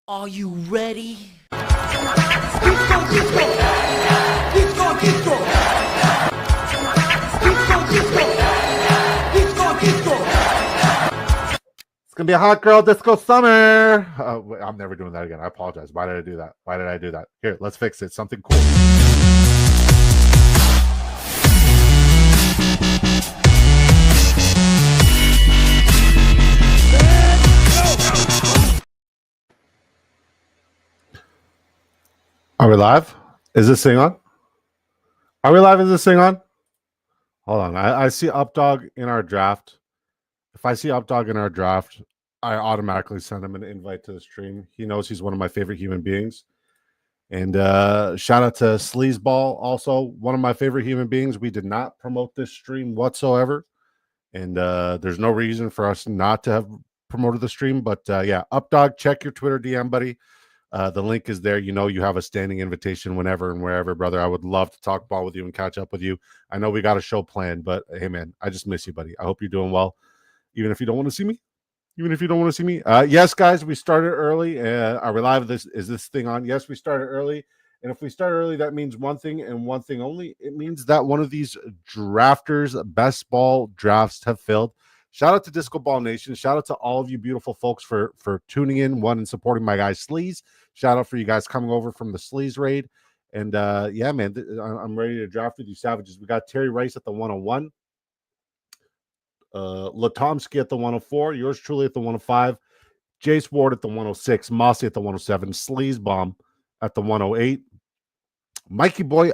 Are you ready? It's gonna be a hot girl disco summer. I'm never doing that again. I apologize. Why did I do that? Why did I do that? Here, let's fix it. Something cool. Are we live? Is this thing on? Are we live? Is this thing on? Hold on. I see Updog in our draft. If I see Updog in our draft, I automatically send him an invite to the stream. He knows he's one of my favorite human beings. And shout out to Sleez Ball, also one of my favorite human beings. We did not promote this stream whatsoever. And there's no reason for us not to have promoted the stream. But yeah, Updog, check your Twitter DM, buddy. The link is there. You know you have a standing invitation whenever and wherever, brother. I would love to talk ball with you and catch up with you. I know we got a show planned, but hey, man, I just miss you, buddy. I hope you're doing well, even if you don't want to see me. Yes, guys, we started early. Are we live? Is this thing on? Yes, we started early. And if we start early, that means one thing and one thing only. It means that one of these drafters' best ball drafts have filled. Shout out to Disco Ball Nation. Shout out to all of you beautiful folks for tuning in, and supporting my guy Sleez. Shout out for you guys coming over from the Sleez raid. And yeah, man, I'm ready to draft with you savages. We got Terry Rice at the 101. Latomsky at the 104. Yours truly at the 105. Jace Ward at the 106. Mossy at the 107. Sleaze Bomb at the 108. Mikey Boy,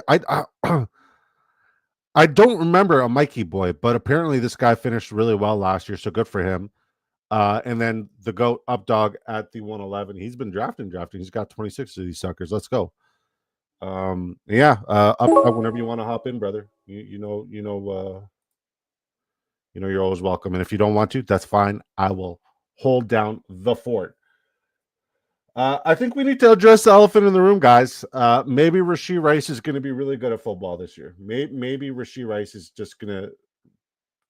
I don't remember a Mikey Boy, but apparently this guy finished really well last year, so good for him. And then the GOAT Updog at the 111. He's been drafting. He's got 26 of these suckers. Let's go. Yeah, Updog, whenever you want to hop in, brother. You know, you're always welcome. And if you don't want to, that's fine. I will hold down the fort. I think we need to address the elephant in the room, guys. Maybe Rashee Rice is going to be really good at football this year. Maybe Rashee Rice is just going to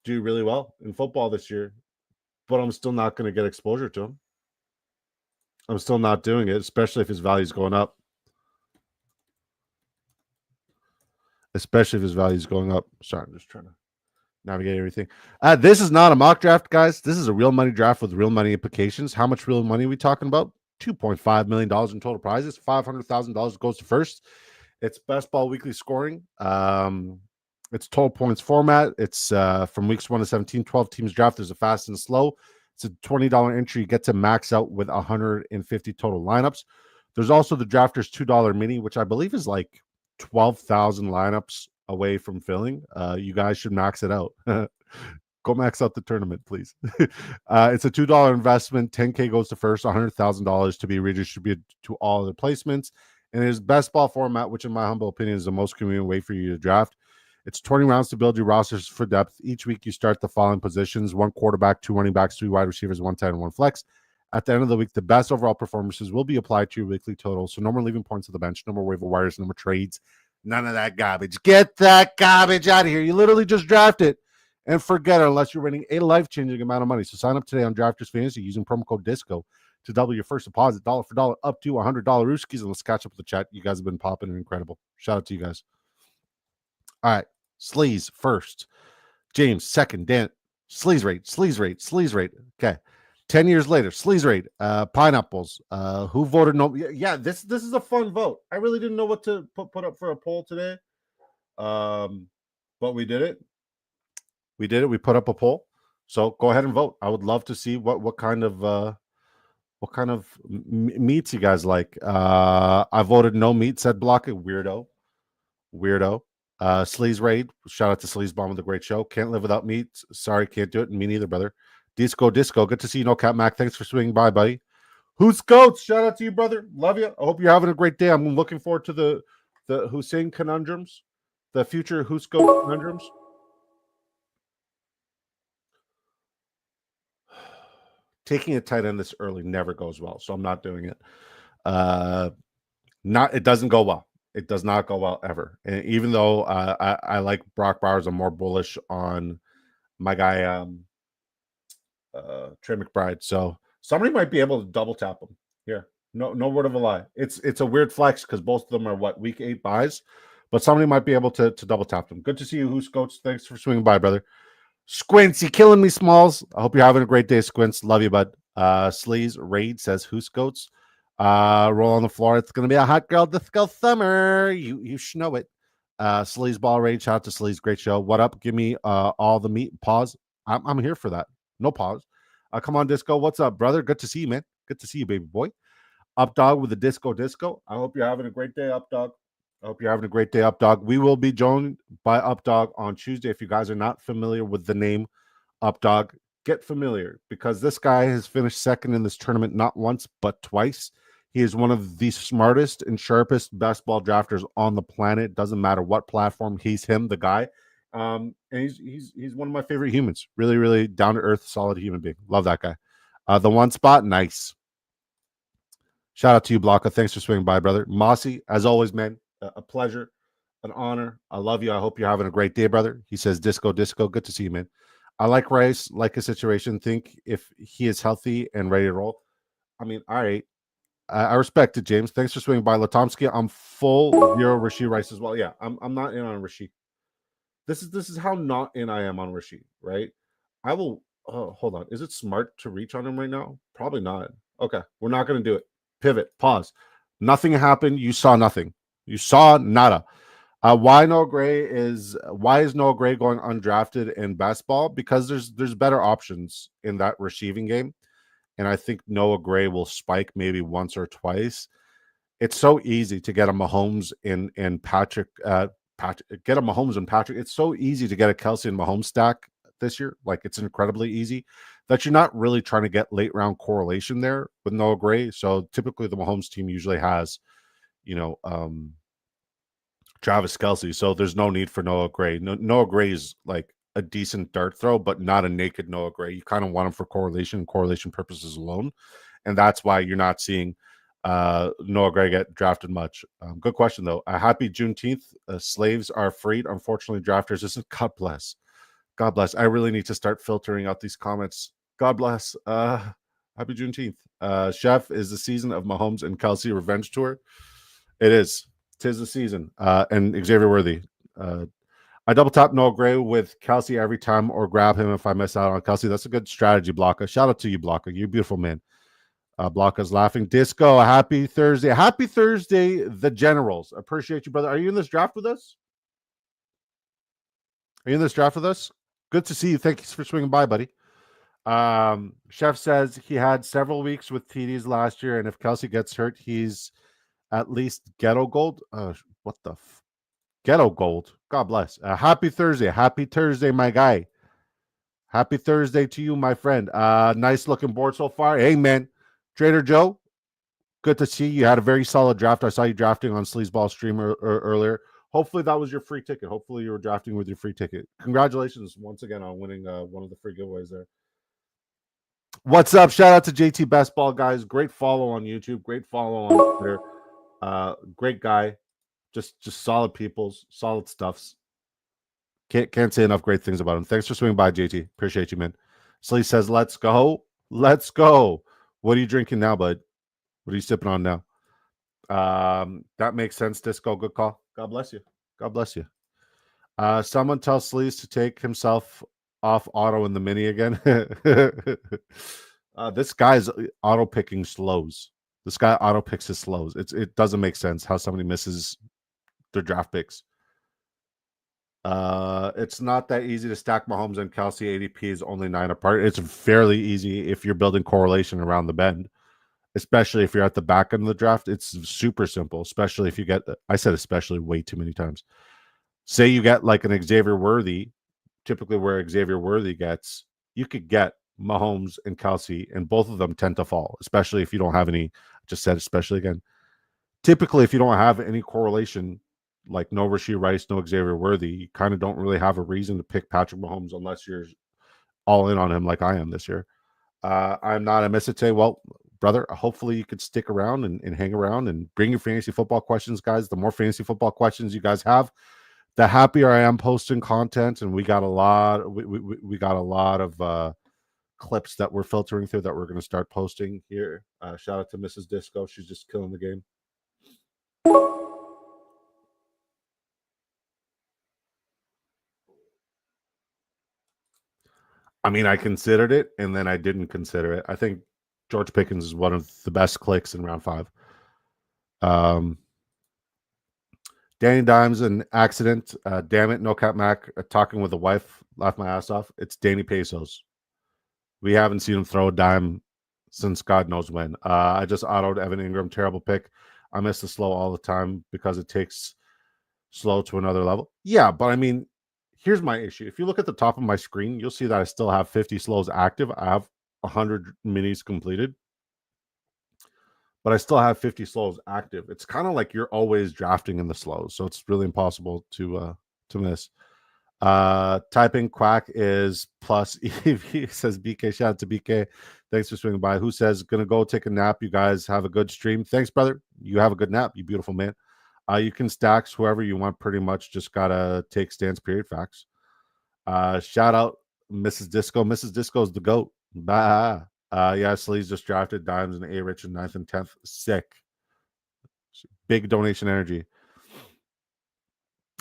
do really well in football this year, but I'm still not going to get exposure to him. I'm still not doing it, especially if his value is going up. Sorry, I'm just trying to navigate everything. This is not a mock draft, guys. This is a real money draft with real money implications. How much real money are we talking about? $2.5 million in total prizes. $500,000 goes to first. It's best ball weekly scoring. It's total points format. It's from weeks 1 to 17, 12 teams draft. There's a fast and slow. It's a $20 entry. You get to max out with 150 total lineups. There's also the Drafters $2 mini, which I believe is like 12,000 lineups away from filling. You guys should max it out. Go max out the tournament, please. It's a $2 investment. $10K goes to first, $100,000 to be redistributed to all the placements. And it is best ball format, which in my humble opinion is the most convenient way for you to draft. It's 20 rounds to build your rosters for depth. Each week you start the following positions: 1 quarterback, 2 running backs, 3 wide receivers, 1 tight end, 1 flex. At the end of the week, the best overall performances will be applied to your weekly total. So no more leaving points to the bench, no more waiver wires, no more trades, none of that garbage. Get that garbage out of here. You literally just draft it and forget it unless you're winning a life-changing amount of money. So sign up today on Drafters Fantasy using promo code DISCO to double your first deposit, dollar for dollar, up to $100 Rooskies. And let's catch up with the chat. You guys have been popping and incredible. Shout out to you guys. All right. Sleaze first. James second. Dan. Sleaze rate. Okay. 10 years later. Sleaze rate. Pineapples. Who voted no? Yeah, this is a fun vote. I really didn't know what to put up for a poll today. But we did it. We put up a poll. So go ahead and vote. I would love to see what kind of meats you guys like. I voted no meat, said block it. Weirdo. Sleaze raid. Shout out to Sleaze Bomb with a great show. Can't live without meat. Sorry, can't do it. Me neither, brother. Disco. Good to see you, No Cap Mac. Thanks for swinging by, buddy. Who's Goats? Shout out to you, brother. Love you. I hope you're having a great day. I'm looking forward to the Hussein conundrums, the future Who's Goats conundrums. Taking a tight end this early never goes well, so I'm not doing it. It doesn't go well. It does not go well ever. And even though I like Brock Bowers, I'm more bullish on my guy Trey McBride. So somebody might be able to double tap him here. No word of a lie. It's a weird flex because both of them are what, week 8 buys, but somebody might be able to double tap them. Good to see you, Who's Coach. Thanks for swinging by, brother. Squints, you killing me, Smalls. I hope you're having a great day, Squints. Love you, bud. Sleez Raid says Who's Goats. Roll on the floor. It's gonna be a hot girl disco summer. You know it. Sleaze Ball Raid. Shout out to Sleaze. Great show. What up? Give me all the meat. Pause. I'm here for that. No pause. Come on, Disco. What's up, brother? Good to see you, man. Good to see you, baby boy. Up Dog with the Disco. I hope you're having a great day, Up Dog. I hope you're having a great day, Up Dog. We will be joined by Up Dog on Tuesday. If you guys are not familiar with the name Up Dog, get familiar because this guy has finished second in this tournament not once but twice. He is one of the smartest and sharpest best ball drafters on the planet. Doesn't matter what platform. He's him, the guy. And he's one of my favorite humans. Really, really down to earth, solid human being. Love that guy. The one spot, nice. Shout out to you, Blanca. Thanks for swinging by, brother. Mossy, as always, man, a pleasure, an honor. I love you. I hope you're having a great day, brother. He says, Disco. Good to see you, man. I like Rice, like his situation. Think if he is healthy and ready to roll. I mean, all right. I respect it, James. Thanks for swinging by, Latomsky. I'm full zero Rasheed Rice as well. Yeah, I'm not in on Rasheed. This is how not in I am on Rasheed, right? I will. Hold on. Is it smart to reach on him right now? Probably not. Okay, we're not going to do it. Pivot. Pause. Nothing happened. You saw nothing. You saw nada. Why is Noah Gray going undrafted in basketball? Because there's better options in that receiving game, and I think Noah Gray will spike maybe once or twice. It's so easy to get a Mahomes and Patrick. Get a Mahomes and Patrick. It's so easy to get a Kelsey and Mahomes stack this year. Like it's incredibly easy that you're not really trying to get late round correlation there with Noah Gray. So typically the Mahomes team usually has, Travis Kelsey. So there's no need for Noah Gray. Noah Gray is like a decent dart throw, but not a naked Noah Gray. You kind of want him for correlation purposes alone. And that's why you're not seeing Noah Gray get drafted much. Good question, though. Happy Juneteenth. Slaves are freed. Unfortunately, drafters isn't. God bless. God bless. I really need to start filtering out these comments. God bless. Happy Juneteenth. Chef, is the season of Mahomes and Kelsey revenge tour. It is. 'Tis the season. And Xavier Worthy. I double tap Noah Gray with Kelsey every time or grab him if I miss out on Kelsey. That's a good strategy, Blanca. Shout out to you, Blanca. You're a beautiful man. Blanca's laughing. Disco, happy Thursday. Happy Thursday, the Generals. Appreciate you, brother. Are you in this draft with us? Good to see you. Thank you for swinging by, buddy. Chef says he had several weeks with TDs last year, and if Kelsey gets hurt, he's at least ghetto gold. What the ghetto gold? God bless. Happy Thursday, my guy. Happy Thursday to you, my friend. Nice looking board so far. Hey, man. Trader Joe, good to see you. You had a very solid draft. I saw you drafting on Sleazeball stream earlier. Hopefully that was your free ticket. Hopefully you were drafting with your free ticket. Congratulations once again on winning one of the free giveaways there. What's up? Shout out to JT Best Ball, guys. Great follow on YouTube. Great follow on Twitter. Great guy. Just solid peoples, solid stuffs. Can't say enough great things about him. Thanks for swinging by, JT. Appreciate you, man. Sleaze says, let's go. Let's go. What are you drinking now, bud? What are you sipping on now? That makes sense, Disco. Good call. God bless you. God bless you. Someone tell Sleaze to take himself off auto in the mini again. This guy's auto picking slows. This guy auto picks his slows. It doesn't make sense how somebody misses their draft picks. It's not that easy to stack Mahomes and Kelsey. ADP is only 9 apart. It's fairly easy if you're building correlation around the bend, especially if you're at the back end of the draft. It's super simple, especially if you get, I said especially way too many times. Say you get like an Xavier Worthy, typically where Xavier Worthy gets, you could get Mahomes and Kelsey, and both of them tend to fall, especially if you don't have any, I just said especially again. Typically, if you don't have any correlation, like no Rasheed Rice, no Xavier Worthy, you kind of don't really have a reason to pick Patrick Mahomes unless you're all in on him like I am this year. I'm not a miss it today. Well, brother, hopefully you could stick around and hang around and bring your fantasy football questions, guys. The more fantasy football questions you guys have, the happier I am posting content. And we got a lot. We got a lot of clips that we're filtering through that we're going to start posting here. Shout out to Mrs. Disco. She's just killing the game. I mean, I considered it, and then I didn't consider it. I think George Pickens is one of the best clicks in round 5. Danny Dimes, an accident. Damn it, No Cap Mac, talking with the wife, laughed my ass off. It's Danny Pesos. We haven't seen him throw a dime since God knows when. I just autoed Evan Ingram, terrible pick. I miss the slow all the time because it takes slow to another level. Yeah, but I mean, here's my issue. If you look at the top of my screen, you'll see that I still have 50 slows active. I have 100 minis completed, but I still have 50 slows active. It's kind of like you're always drafting in the slows, so it's really impossible to miss. Typing quack is plus EV, says BK. Shout out to BK. Thanks for swinging by. Who says gonna go take a nap? You guys have a good stream. Thanks, brother. You have a good nap, you beautiful man. You can stacks whoever you want, pretty much. Just gotta take stance, period, facts. Shout out Mrs. Disco. Mrs. Disco's the GOAT. Bah. Yeah, Sleez just drafted Dimes and A-Rich in 9th and 10th. Sick. Big donation energy.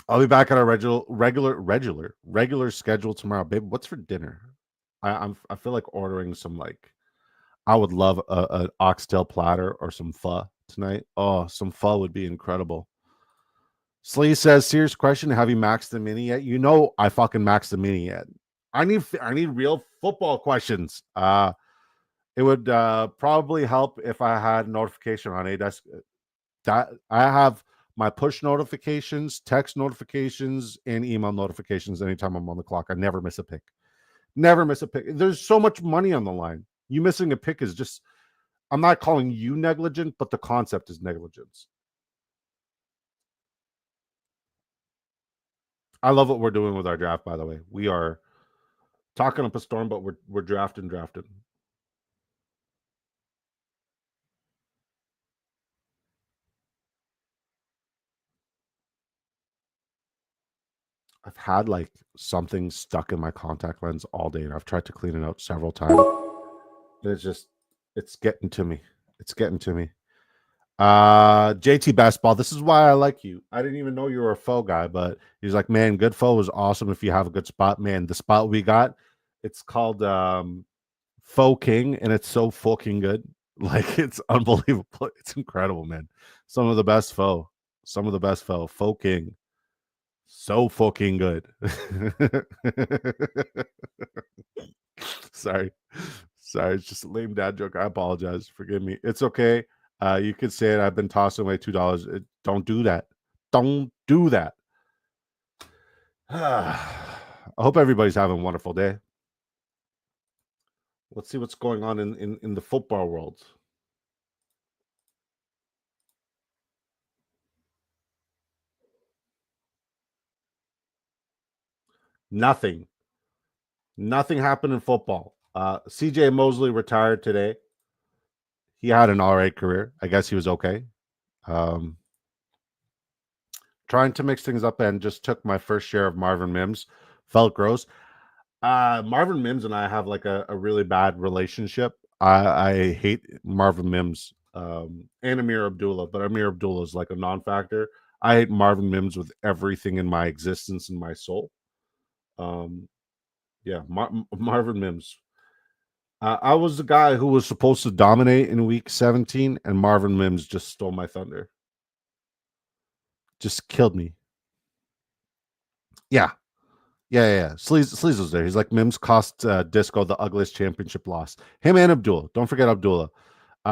I'll be back at our regular schedule tomorrow. Babe, what's for dinner? I feel like ordering some, like, I would love an oxtail platter or some pho tonight. Oh, some pho would be incredible. Sleez says, serious question, have you maxed the mini yet? You know I fucking maxed the mini yet. I need real football questions. It would probably help if I had notification on ADesk. That I have my push notifications, text notifications, and email notifications anytime I'm on the clock. I never miss a pick. Never miss a pick. There's so much money on the line. You missing a pick is just, I'm not calling you negligent, but the concept is negligence. I love what we're doing with our draft, by the way. We are talking up a storm, but we're drafting. I've had like something stuck in my contact lens all day, and I've tried to clean it out several times. And it's getting to me. It's getting to me. JT Basketball, this is why I like you. I didn't even know you were a faux guy, but he's like, man, good faux is awesome if you have a good spot. Man, the spot we got, it's called Faux King, and it's so fucking good. Like, it's unbelievable. It's incredible, man. Some of the best faux. Faux King. So fucking good. Sorry. It's just a lame dad joke. I apologize. Forgive me. It's okay. You could say it. I've been tossing away $2. Don't do that. Don't do that. I hope everybody's having a wonderful day. Let's see what's going on in the football world. Nothing happened in football. CJ Mosley retired today. He had an all right career. I guess he was okay. Trying to mix things up and just took my first share of Marvin Mims. Felt gross. Marvin Mims and I have like a really bad relationship. I hate Marvin Mims and Amir Abdullah, but Amir Abdullah is like a non-factor. I hate Marvin Mims with everything in my existence and my soul. Yeah, Marvin Mims. I was the guy who was supposed to dominate in week 17, and Marvin Mims just stole my thunder. Just killed me. Yeah. Sleez was there. He's like, Mims cost Disco the ugliest championship loss. Him and Abdullah. Don't forget Abdullah.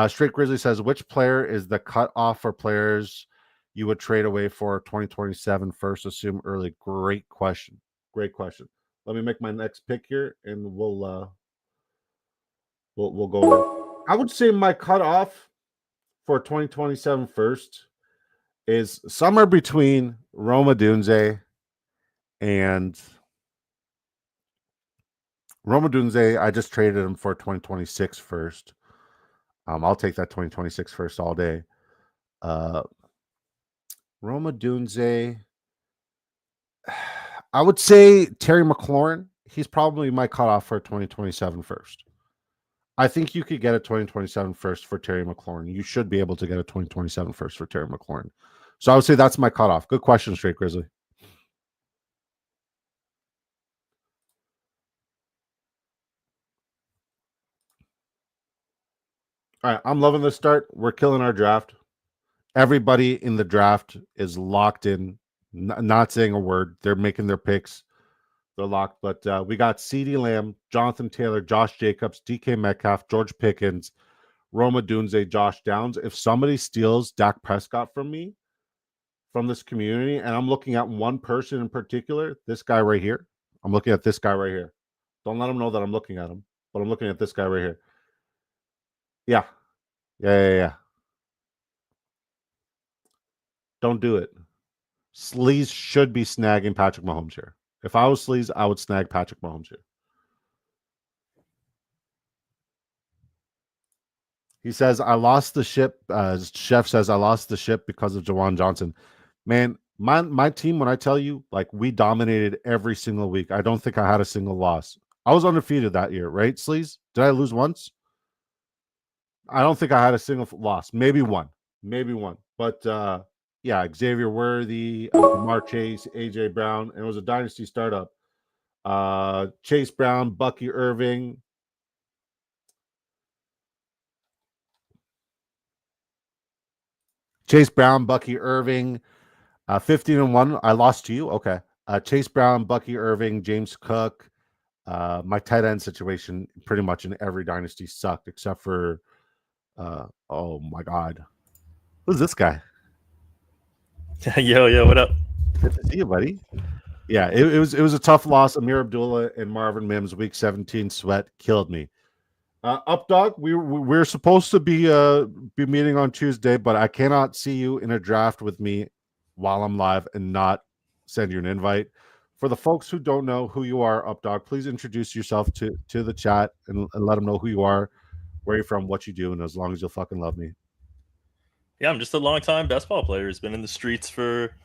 Straight Grizzly says, which player is the cutoff for players you would trade away for 2027 first? Assume early. Great question. Let me make my next pick here, and we'll go there. I would say my cutoff for 2027 first is somewhere between Roma Dunze and Roma Dunze. I just traded him for 2026 first. I'll take that 2026 first all day. Roma Dunze. I would say Terry McLaurin. He's probably my cutoff for 2027 first. I think you could get a 2027 first for Terry McLaurin. You should be able to get a 2027 first for Terry McLaurin. So I would say that's my cutoff. Good question, Straight Grizzly. All right, I'm loving this start. We're killing our draft. Everybody in the draft is locked in, not saying a word. They're making their picks. They're locked. But we got CeeDee Lamb, Jonathan Taylor, Josh Jacobs, DK Metcalf, George Pickens, Roma Dunze, Josh Downs. If somebody steals Dak Prescott from me, from this community, and I'm looking at one person in particular, this guy right here. I'm looking at this guy right here. Don't let him know that I'm looking at him, but I'm looking at this guy right here. Yeah. Yeah. Don't do it. Sleez should be snagging Patrick Mahomes here. If I was Sleez, I would snag Patrick Mahomes here. He says, I lost the ship. Chef says, I lost the ship because of Jawan Johnson. Man, my team, when I tell you, like, we dominated every single week. I don't think I had a single loss. I was undefeated that year, right, Sleez? Did I lose once? I don't think I had a single loss. Maybe one. But yeah, Xavier Worthy, Jamar Chase, AJ Brown, and it was a dynasty startup. Chase Brown, Bucky Irving. Chase Brown, Bucky Irving, 15-1. I lost to you. Okay. Chase Brown, Bucky Irving, James Cook. My tight end situation pretty much in every dynasty sucked except for oh my God. Who's this guy? Yo, what up? Good to see you, buddy. Yeah, it was a tough loss. Amir Abdullah and Marvin Mims, week 17 sweat killed me. Up dog, we're supposed to be meeting on Tuesday, but I cannot see you in a draft with me while I'm live and not send you an invite. For the folks who don't know who you are, Up dog, please introduce yourself to the chat and let them know who you are, where you're from, what you do, and as long as you'll fucking love me. Yeah, I'm just a long-time best ball player. He's been in the streets for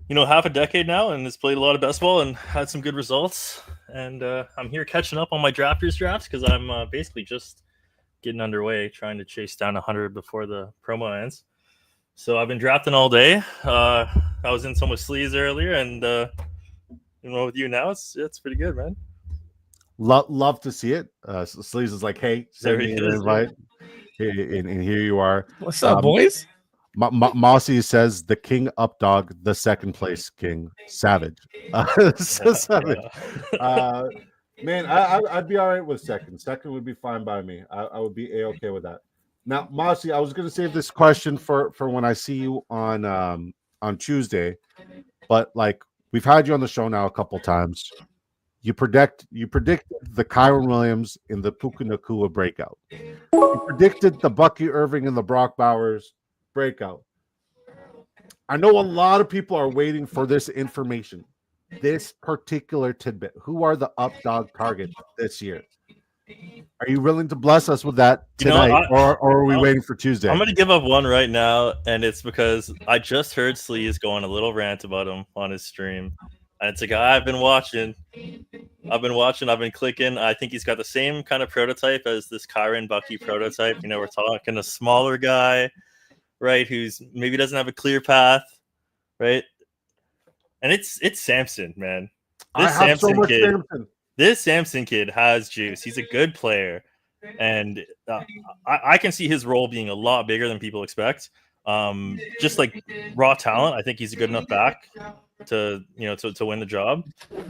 half a decade now, and has played a lot of best ball and had some good results. And I'm here catching up on my drafters drafts because I'm basically just getting underway, trying to chase down 100 before the promo ends. So I've been drafting all day. I was in some with Sleez earlier, and with you now, it's pretty good, man. Love to see it. Sleaze is like, hey, send me an invite. Yeah. And here you are. What's up, boys? Mossy says the king up dog, the second place king, savage. Savage. Man, I'd be all right with second. Second would be fine by me. I would be a-okay with that. Now, Mossy, I was going to save this question for when I see you on Tuesday, but like we've had you on the show now a couple times. You predicted the Kyron Williams in the Puka Nacua breakout. You predicted the Bucky Irving and the Brock Bowers breakout. I know a lot of people are waiting for this information, this particular tidbit. Who are the up dog targets this year? Are you willing to bless us with that tonight, or are we waiting for Tuesday? I'm going to give up one right now, and it's because I just heard Sleez go on a little rant about him on his stream. And it's a guy I've been watching. I've been clicking. I think he's got the same kind of prototype as this Kyron Bucky prototype. We're talking a smaller guy, right, who's maybe doesn't have a clear path, right? And it's Samson, man. This Samson kid has juice. He's a good player, and I can see his role being a lot bigger than people expect. Just like raw talent, I think he's a good enough back to win the job,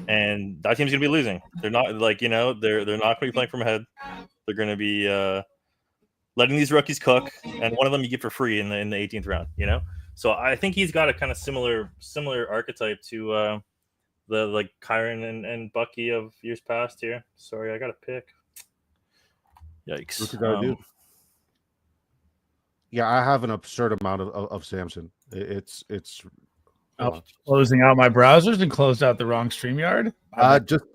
and that team's gonna be losing. They're not they're not gonna be playing from ahead. They're gonna be letting these rookies cook, and one of them you get for free in the 18th round. So I think he's got a kind of similar archetype to the like Kyron and Bucky of years past here. Sorry, I got a pick. Yikes! What you gotta do? Yeah, I have an absurd amount of Samson. It's closing out my browsers and closed out the wrong StreamYard.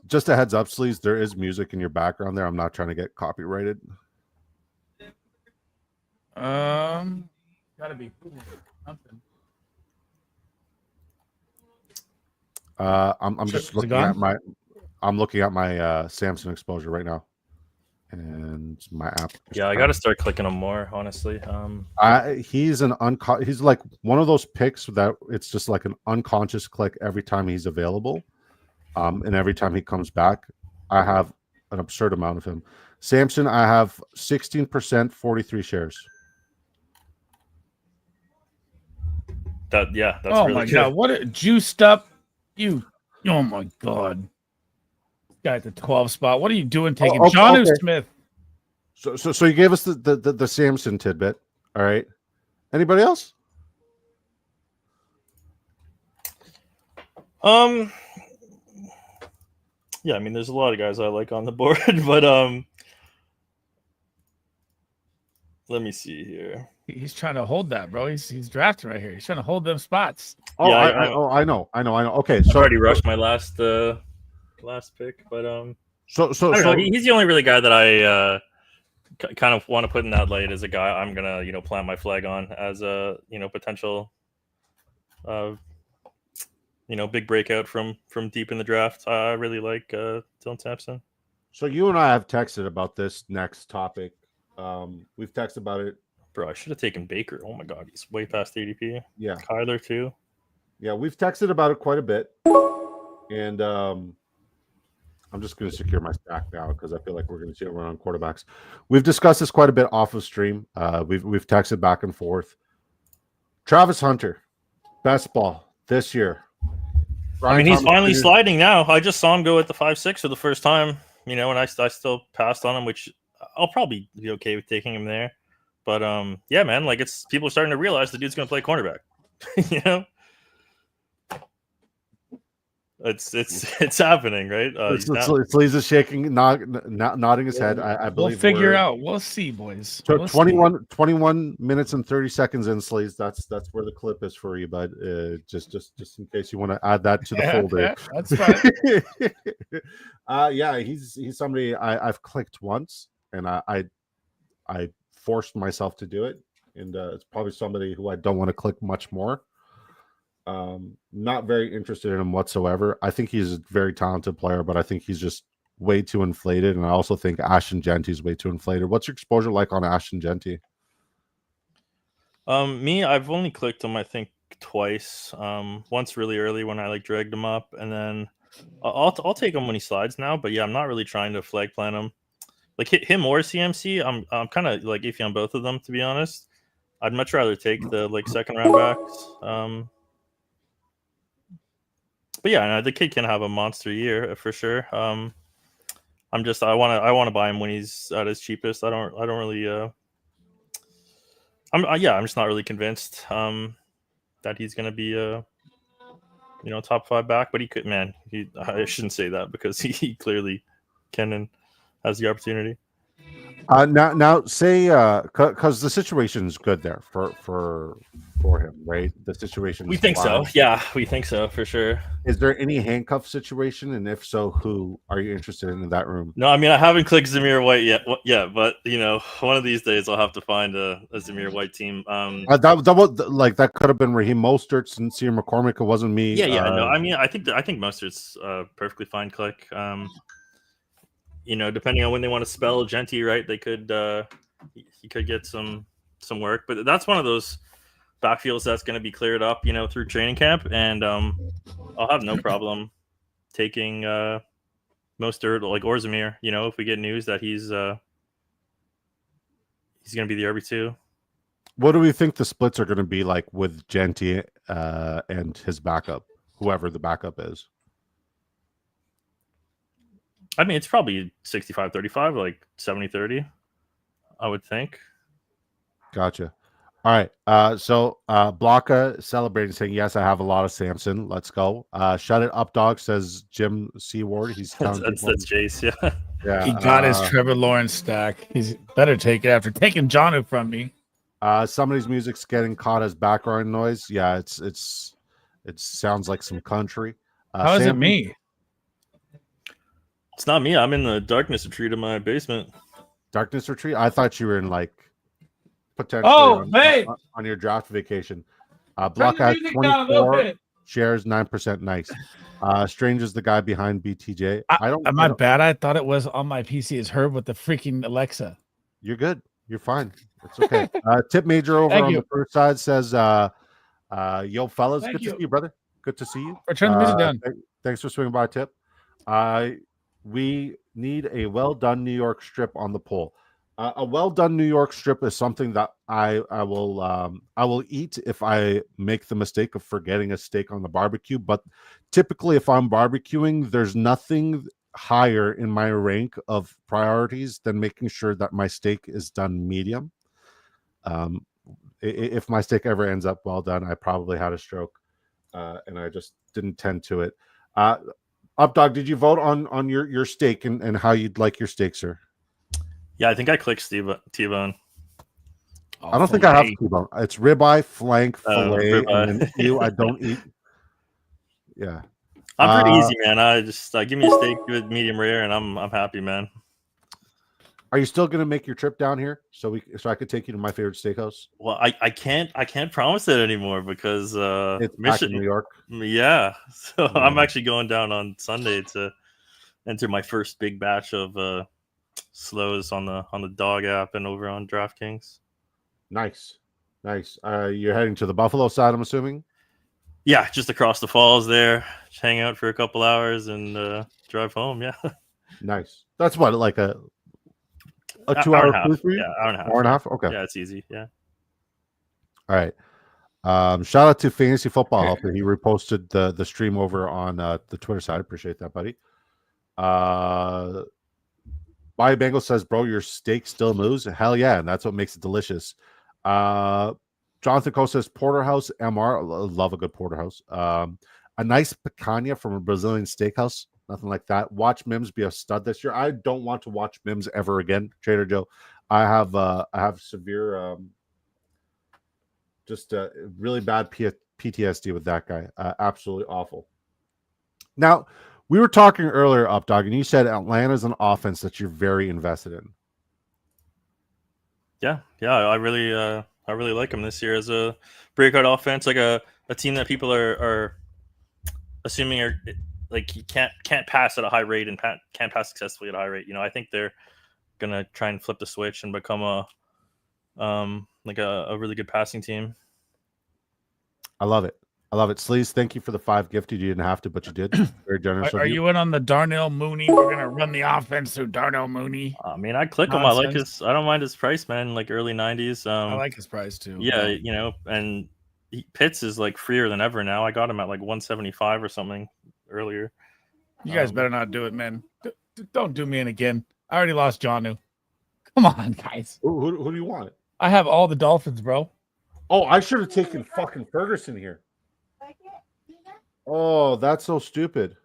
Just a heads up, Sleaze. There is music in your background there. I'm not trying to get copyrighted. Gotta be something. I'm just looking at my Samson exposure right now. And my app. Yeah, I got to start clicking him more, honestly. He's he's like one of those picks that it's just like an unconscious click every time he's available. And every time he comes back, I have an absurd amount of him. Samson, I have 16%, 43 shares. That's oh really my good. god, what a juiced up you! Oh my god, guy at the 12 spot. What are you doing taking Jonnu Smith? So you gave us the Samson tidbit. All right. Anybody else? Yeah, I mean, there's a lot of guys I like on the board, but let me see here. He's trying to hold that, bro. He's drafting right here. He's trying to hold them spots. Oh, yeah, I know. Okay, so I already rushed my last pick, but I don't know. He's the only really guy that I kind of want to put in that light as a guy I'm gonna plant my flag on as a potential big breakout from deep in the draft. I really like Dylan Sampson. So you and I have texted about this next topic. We've texted about it. Bro, I should have taken Baker. Oh my god, he's way past ADP. Yeah. Kyler too. Yeah, we've texted about it quite a bit. And I'm just going to secure my stack now because I feel like we're going to see it run on quarterbacks. We've discussed this quite a bit off of stream. We've texted back and forth. Travis Hunter, best ball this year. Ryan He's finally sliding now. I just saw him go at the 5-6 for the first time, and I still passed on him, which I'll probably be okay with taking him there. But yeah, man, like people are starting to realize the dude's going to play cornerback. It's happening, right? Sleez is shaking, nodding his head. I believe we'll figure out. We'll see, boys. So 21 minutes and 30 seconds in, Sleez. That's where the clip is for you, bud. Just in case you want to add that to the folder. That's fine. Yeah, he's somebody I've clicked once, and I forced myself to do it, and it's probably somebody who I don't want to click much more. Not very interested in him whatsoever. I think he's a very talented player, but I think he's just way too inflated. And I also think Ashton Genty is way too inflated. What's your exposure like on Ashton Genty? Me, I've only clicked him, I think, twice. Once really early when I dragged him up, and then I'll take him when he slides now. But yeah, I'm not really trying to flag plan him. Like him or CMC, I'm kind of iffy on both of them, to be honest. I'd much rather take the second round backs. But yeah, the kid can have a monster year for sure. I want to buy him when he's at his cheapest. I don't really. I'm just not really convinced that he's going to be a top 5 back. But he could, man. I shouldn't say that because he clearly can and has the opportunity. Now say because the situation is good there for him, right? The situation we think so. Yeah, we think so for sure. Is there any handcuff situation, and if so, who are you interested in that room? No, I mean I haven't clicked Zamir White yet. But one of these days I'll have to find a Zamir White team. That could have been Raheem Mostert, Sincere McCormick. It wasn't me. Yeah. No, I mean I think Mostert's perfectly fine click. Depending on when they want to spell Genty, right? They could he could get some work, but that's one of those backfields that's going to be cleared up, through training camp, and I'll have no problem taking Mostert or Zamir. If we get news that he's going to be the RB2. What do we think the splits are going to be like with Genty and his backup, whoever the backup is? I mean, it's probably 65-35, like 70-30, I would think. Gotcha. All right. So Blocka celebrating, saying, yes, I have a lot of Samson. Let's go. Shut it up, dog, says Jim Seaward. He's that's Jace, yeah. Yeah. He got his Trevor Lawrence stack. He's better take it after taking Jonnu from me. Somebody's music's getting caught as background noise. Yeah, it sounds like some country. How is it me? It's not me. I'm in the darkness retreat in my basement. Darkness retreat? I thought you were in potentially on your draft vacation. Block at 24. shares, 9%. Nice. Strange is the guy behind BTJ. Am I bad? I thought it was on my PC is Herb with the freaking Alexa. You're good. You're fine. It's okay. Tip Major over Thank on you. the first side says, yo, fellas, Thank good you. to see you, brother. Good to see you. Or turn the music down. Thanks for swinging by, Tip. We need a well-done New York strip on the poll. A well-done New York strip is something that I will eat if I make the mistake of forgetting a steak on the barbecue. But typically, if I'm barbecuing, there's nothing higher in my rank of priorities than making sure that my steak is done medium. If my steak ever ends up well done, I probably had a stroke, and I just didn't tend to it. Updog, did you vote on your steak and how you'd like your steak, sir? Yeah, I think I clicked T-bone. I don't think I have T-bone. It's ribeye, flank, fillet, ribeye. and then I don't eat. Yeah, I'm pretty easy, man. I just give me a steak with medium rare, and I'm happy, man. Are you still gonna make your trip down here so I could take you to my favorite steakhouse? Well, I can't promise it anymore because it's back in New York. Yeah, so I'm actually going down on Sunday to enter my first big batch of slows on the dog app and over on DraftKings. Nice. You're heading to the Buffalo side, I'm assuming. Yeah, just across the falls there. Just hang out for a couple hours and drive home. Yeah. Nice. That's what, like a 2-hour cruise for you? Yeah, hour and a half. Hour and a half. Okay. Yeah, it's easy. Yeah. All right. Shout out to Fantasy Football Helper. He reposted the stream over on the Twitter side. Appreciate that, buddy. Bio Bengal says, bro, your steak still moves. Hell yeah, and that's what makes it delicious. Jonathan Coe says, Porterhouse MR. Love a good porterhouse. A nice picanha from a Brazilian steakhouse. Nothing like that. Watch Mims be a stud this year. I don't want to watch Mims ever again, Trader Joe. I have severe, just really bad PTSD with that guy. Absolutely awful. Now, we were talking earlier, Updog, and you said Atlanta's an offense that you're very invested in. Yeah, I really like him this year as a breakout offense, like a team that people are assuming are like he can't pass at a high rate and can't pass successfully at a high rate. I think they're gonna try and flip the switch and become a really good passing team. I love it. Sleez, thank you for the 5 gifted. You didn't have to, but you did. Very generous. Are you in on the Darnell Mooney? We're gonna run the offense through Darnell Mooney. I mean, I click him. I like his. I don't mind his price, man. Like early 90s. I like his price too. Yeah, and Pitts is like freer than ever now. I got him at like 175 or something earlier. You guys better not do it, man. Don't do me in again. I already lost Jonnu. Come on, guys. Who do you want? I have all the Dolphins, bro. Oh, I should have taken fucking Ferguson here. Oh, that's so stupid.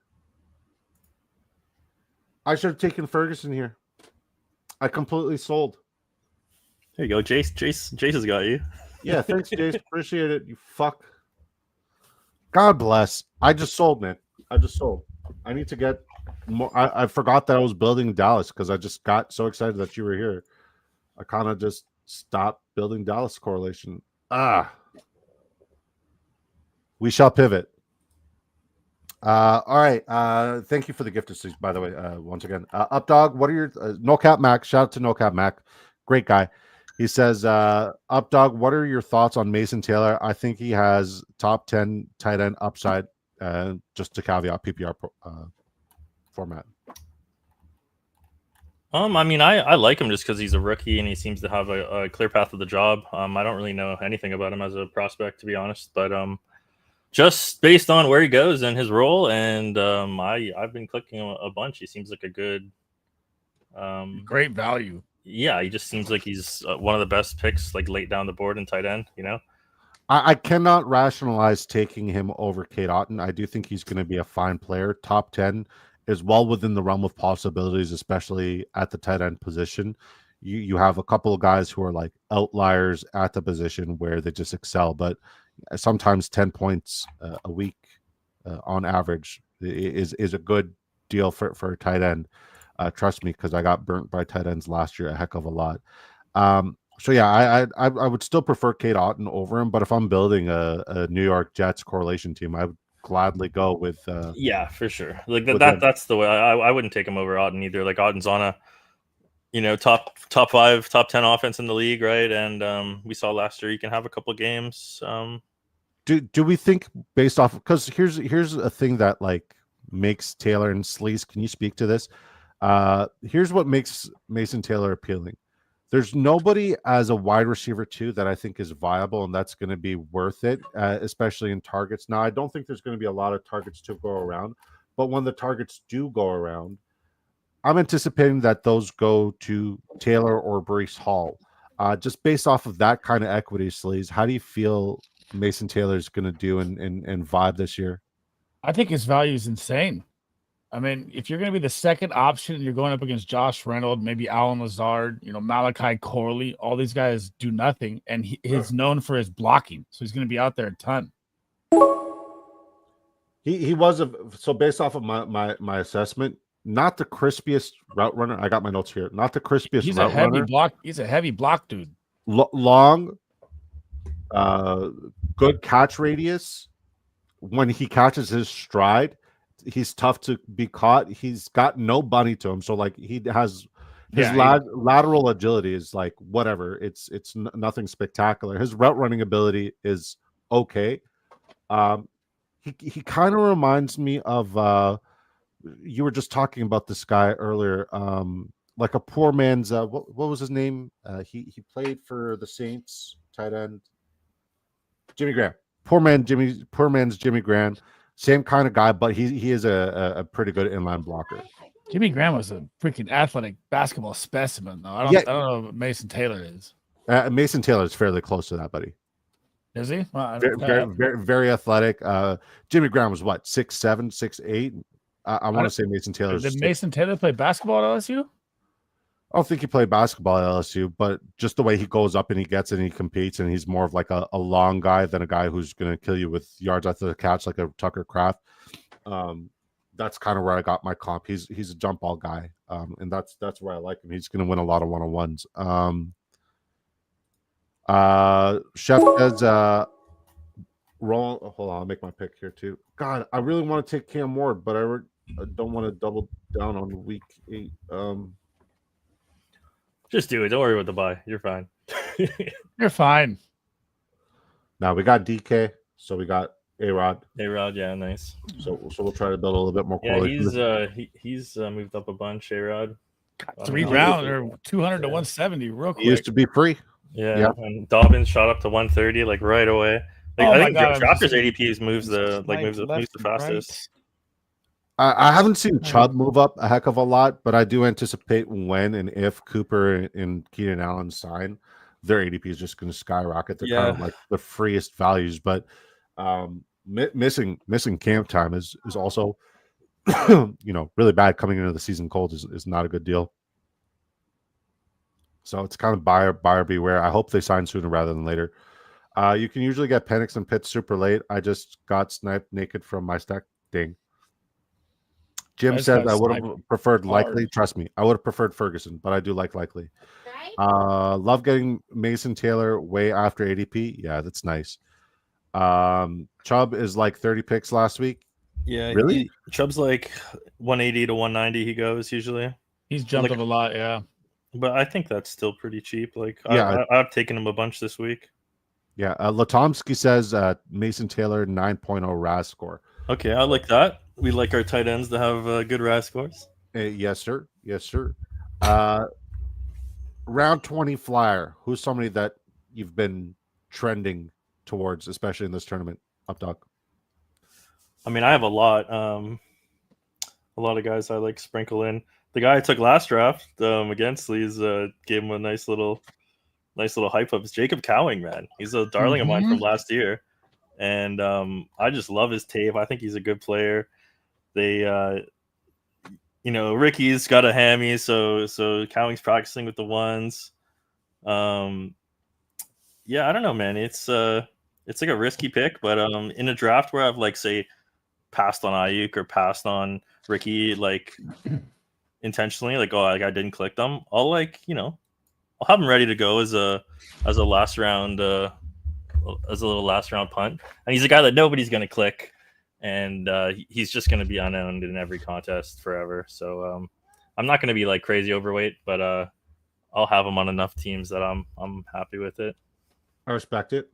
I should have taken Ferguson here. I completely sold. There you go, Jace has got you. Yeah, thanks, Jace. Appreciate it. You fuck. God bless. I just sold, man. I just sold. I need to get more. I forgot that I was building Dallas because I just got so excited that you were here. I kind of just stopped building Dallas correlation. We shall pivot. All right. Thank you for the gift assist, by the way. Once again, Updog, what are your No Cap Mac? Shout out to No Cap Mac, great guy. He says, Updog, what are your thoughts on Mason Taylor? I think he has top 10 tight end upside. Just to caveat PPR format. I mean, I like him just because he's a rookie and he seems to have a clear path to the job. I don't really know anything about him as a prospect, to be honest, but just based on where he goes and his role, and I've been clicking him a bunch. He seems like a good, great value. Yeah, he just seems like he's one of the best picks, like late down the board in tight end. I cannot rationalize taking him over Cade Otton. I do think he's going to be a fine player. Top 10 is well within the realm of possibilities, especially at the tight end position. You have a couple of guys who are like outliers at the position where they just excel, but sometimes 10 points a week on average is a good deal for a tight end. Trust me, because I got burnt by tight ends last year a heck of a lot. So yeah, I would still prefer Cade Otton over him, but if I'm building a New York Jets correlation team, gladly go with. Yeah, for sure. Like with that's the way. I wouldn't take him over Auden either. Like Auden's on a top 5, top 10 offense in the league, right? And we saw last year he can have a couple games. Do we think based off, because here's a thing that like makes Taylor and Sleez, can you speak to this? Here's what makes Mason Taylor appealing. There's nobody as a wide receiver too that I think is viable and that's going to be worth it, especially in targets. Now, I don't think there's going to be a lot of targets to go around, but when the targets do go around, I'm anticipating that those go to Taylor or Breece Hall. Just based off of that kind of equity, Sleaze, how do you feel Mason Taylor is going to do and vibe this year? I think his value is insane. I mean, if you're going to be the second option and you're going up against Josh Reynolds, maybe Alan Lazard, Malachi Corley, all these guys do nothing. And he's known for his blocking. So he's going to be out there a ton. He was so based off of my assessment, not the crispiest route runner. I got my notes here. Not the crispiest He's route a heavy runner. block. He's a heavy block dude. Long, good catch radius. When he catches his stride, he's tough to be caught. He's got no bunny to him, so like he has his lateral agility is like whatever. It's nothing spectacular. His route running ability is okay. He kind of reminds me of you were just talking about this guy earlier, like a poor man's what was his name? He played for the Saints, tight end, Jimmy Graham. Poor man's Jimmy Graham. Same kind of guy, but he is a pretty good inline blocker. Jimmy Graham was a freaking athletic basketball specimen, though. I don't know what Mason Taylor is. Mason Taylor is fairly close to that, buddy. Is he? Well, very athletic. Jimmy Graham was what, 6'7", 6'8"? I want to say Mason Taylor. Did Mason Taylor play basketball at LSU? I don't think he played basketball at LSU, but just the way he goes up and he gets it and he competes, and he's more of like a long guy than a guy who's going to kill you with yards after the catch like a Tucker Kraft. That's kind of where I got my comp. He's a jump ball guy, and that's where I like him. He's going to win a lot of one-on-ones. Chef says, hold on, I'll make my pick here too. God, I really want to take Cam Ward, but I don't want to double down on week 8. Just do it. Don't worry about the buy. You're fine. You're fine. Now we got DK, so we got A-Rod. A-Rod, yeah, nice. So we'll try to build a little bit more quality. Yeah, he's moved up a bunch. A-Rod, 3 rounds or 200 to 170 real quick. He used to be free. Yeah, and Dobbins shot up to 130 like right away. Like, I think Raptors ADPs moves the fastest. I haven't seen Chubb move up a heck of a lot, but I do anticipate when and if Cooper and Keenan Allen sign, their ADP is just going to skyrocket. They're kind of like the freest values, but missing camp time is also really bad. Coming into the season cold is not a good deal. So it's kind of buyer beware. I hope they sign sooner rather than later. You can usually get Penix and Pitts super late. I just got sniped naked from my stack. Ding. Jim says I would have preferred Likely. Trust me, I would have preferred Ferguson, but I do like Likely. Love getting Mason Taylor way after ADP. Yeah, that's nice. Chubb is like 30 picks last week. Yeah, really? Chubb's like 180 to 190. He goes usually. He's jumped up a lot, yeah. But I think that's still pretty cheap. Like, I've taken him a bunch this week. Yeah, Latomsky says Mason Taylor 9.0 RAS score. Okay, I like that. We like our tight ends to have good RAS scores. Yes, sir. Yes, sir. Round 20 flyer. Who's somebody that you've been trending towards, especially in this tournament? Up, dog. I mean, I have a lot. A lot of guys I like sprinkle in. The guy I took last draft against Sleez gave him a nice little hype up. It's Jacob Cowing, man. He's a darling of mine from last year. And I just love his tape. I think he's a good player. They Ricky's got a hammy, so Cowing's practicing with the ones. Yeah, I don't know, man. It's like a risky pick, but in a draft where I've like say passed on Ayuk or passed on Ricky like intentionally, like I didn't click them, I'll I'll have him ready to go as a last round as a little last round punt. And he's a guy that nobody's gonna click. and he's just going to be unowned in every contest forever. So I'm not going to be like crazy overweight, but I'll have him on enough teams that I'm happy with it. I respect it.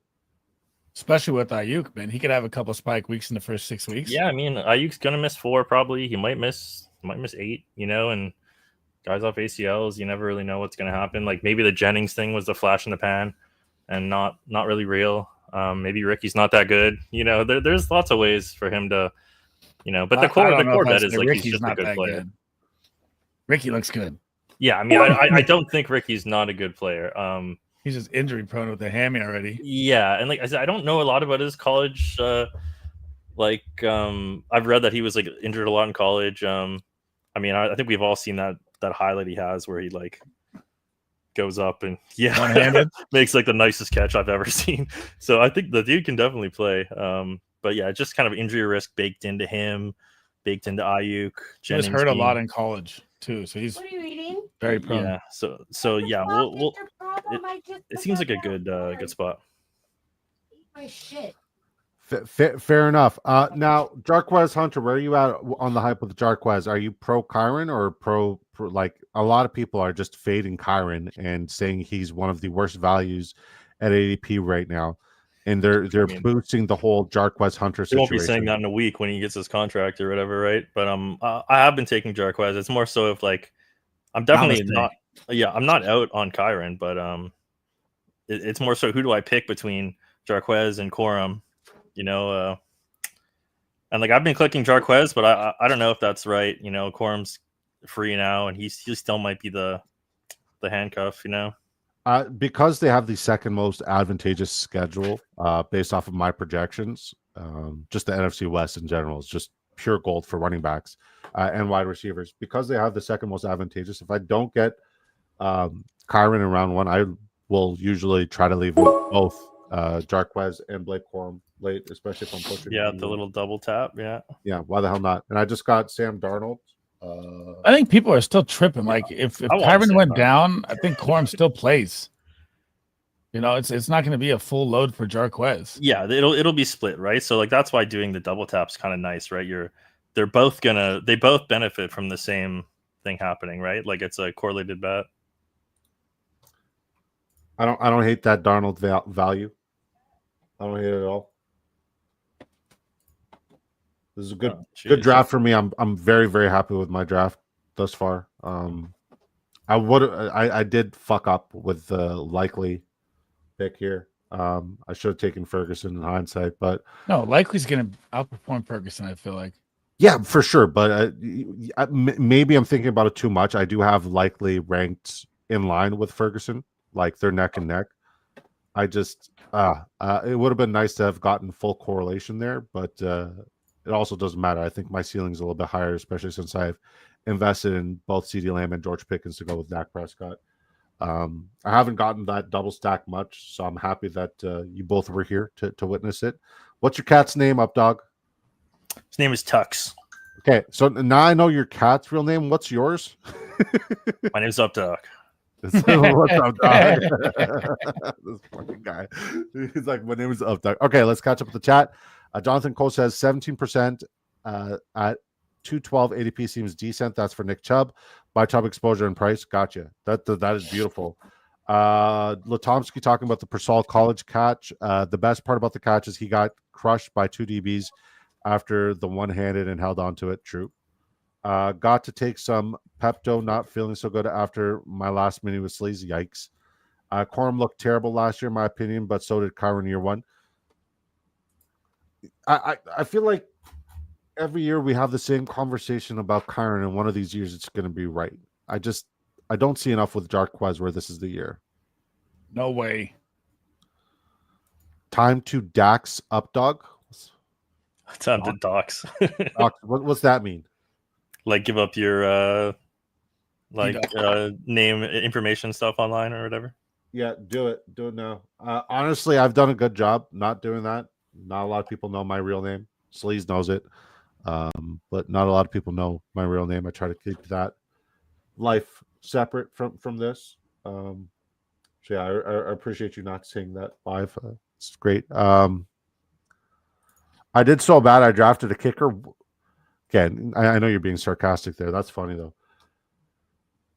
Especially with Ayuk, man. He could have a couple of spike weeks in the first 6 weeks. Yeah, I mean, Ayuk's going to miss 4 probably. He might miss 8, you know, and guys off ACLs, you never really know what's going to happen. Like maybe the Jennings thing was a flash in the pan and not really real. Maybe Ricky's not that good. You know, there's lots of ways for him to, you know, but the core bet is like Ricky's he's just a good player. Good. Ricky looks good. Yeah, I mean, I don't think Ricky's not a good player. He's just injury prone with the hammy already. Yeah, and like I said, I don't know a lot about his college. I've read that he was like injured a lot in college. I mean, I think we've all seen that highlight he has where he like goes up and makes like the nicest catch I've ever seen. So I think the dude can definitely play. But yeah, just kind of injury risk baked into him, baked into Ayuk. He was hurt a lot in college too, so he's very prone. Yeah, so yeah, we'll it seems like a good spot. My shit. Fair enough. Now, Jarquez Hunter, where are you at on the hype with Jarquez? Are you pro Kyron or pro like a lot of people are just fading Kyron and saying he's one of the worst values at ADP right now, and they're boosting the whole Jarquez Hunter situation. He won't be saying that in a week when he gets his contract or whatever, right? But I have been taking Jarquez. It's more so if like I'm definitely not. Yeah, I'm not out on Kyron, but it's more so who do I pick between Jarquez and Corum? You know, and like I've been clicking Jarquez, but I don't know if that's right. You know, Corum's free now, and he still might be the handcuff. You know, because they have the second most advantageous schedule based off of my projections. Just the NFC West in general is just pure gold for running backs and wide receivers because they have the second most advantageous. If I don't get Kyron in round 1, I will usually try to leave both Jarquez and Blake Corum late, especially if I'm pushing. Yeah, the little double tap. Yeah, why the hell not? And I just got Sam Darnold. I think people are still tripping. Like if Kyron went down, I think Corum still plays. You know, it's not going to be a full load for Jarquez. Yeah, it'll be split, right? So like that's why doing the double tap's kind of nice, right? They both benefit from the same thing happening, right? Like it's a correlated bet. I don't hate that Darnold value. I don't hate it at all. This is a good draft for me. I'm very, very happy with my draft thus far. I did fuck up with the likely pick here. I should have taken Ferguson in hindsight, but no, Likely's going to outperform Ferguson. I feel like. Yeah, for sure. But maybe I'm thinking about it too much. I do have Likely ranked in line with Ferguson, like they're neck and neck. I just it would have been nice to have gotten full correlation there, but it also doesn't matter. I think my ceiling's a little bit higher, especially since I've invested in both CeeDee Lamb and George Pickens to go with Dak Prescott. I haven't gotten that double stack much, so I'm happy that you both were here to witness it. What's your cat's name, up dog? His name is Tux. Okay, so now I know your cat's real name. What's yours? My name's Up Dog. What's up, dog? This fucking guy. He's like, my name is Up Dog. Okay, let's catch up with the chat. Jonathan Cole says 17% at 212 ADP seems decent. That's for Nick Chubb. By Chubb exposure and price. Gotcha. That is beautiful. Latomsky talking about the Persol College catch. The best part about the catch is he got crushed by 2 DBs after the one-handed and held on to it. True. Got to take some Pepto, not feeling so good after my last mini with Sleez. Yikes. Corum looked terrible last year, in my opinion, but so did Kyron year 1. I feel like every year we have the same conversation about Kyron, and one of these years it's going to be right. I don't see enough with Jarquez where this is the year. No way. Time to Dax up dog. Time to dox. What's that mean? Like give up your name information stuff online or whatever. Yeah, do it now. Honestly, I've done a good job not doing that. Not a lot of people know my real name. Sleez knows it, but not a lot of people know my real name. I try to keep that life separate from this. So yeah, I appreciate you not saying that live. It's great. I did so bad. I drafted a kicker. Again, I know you're being sarcastic there. That's funny though.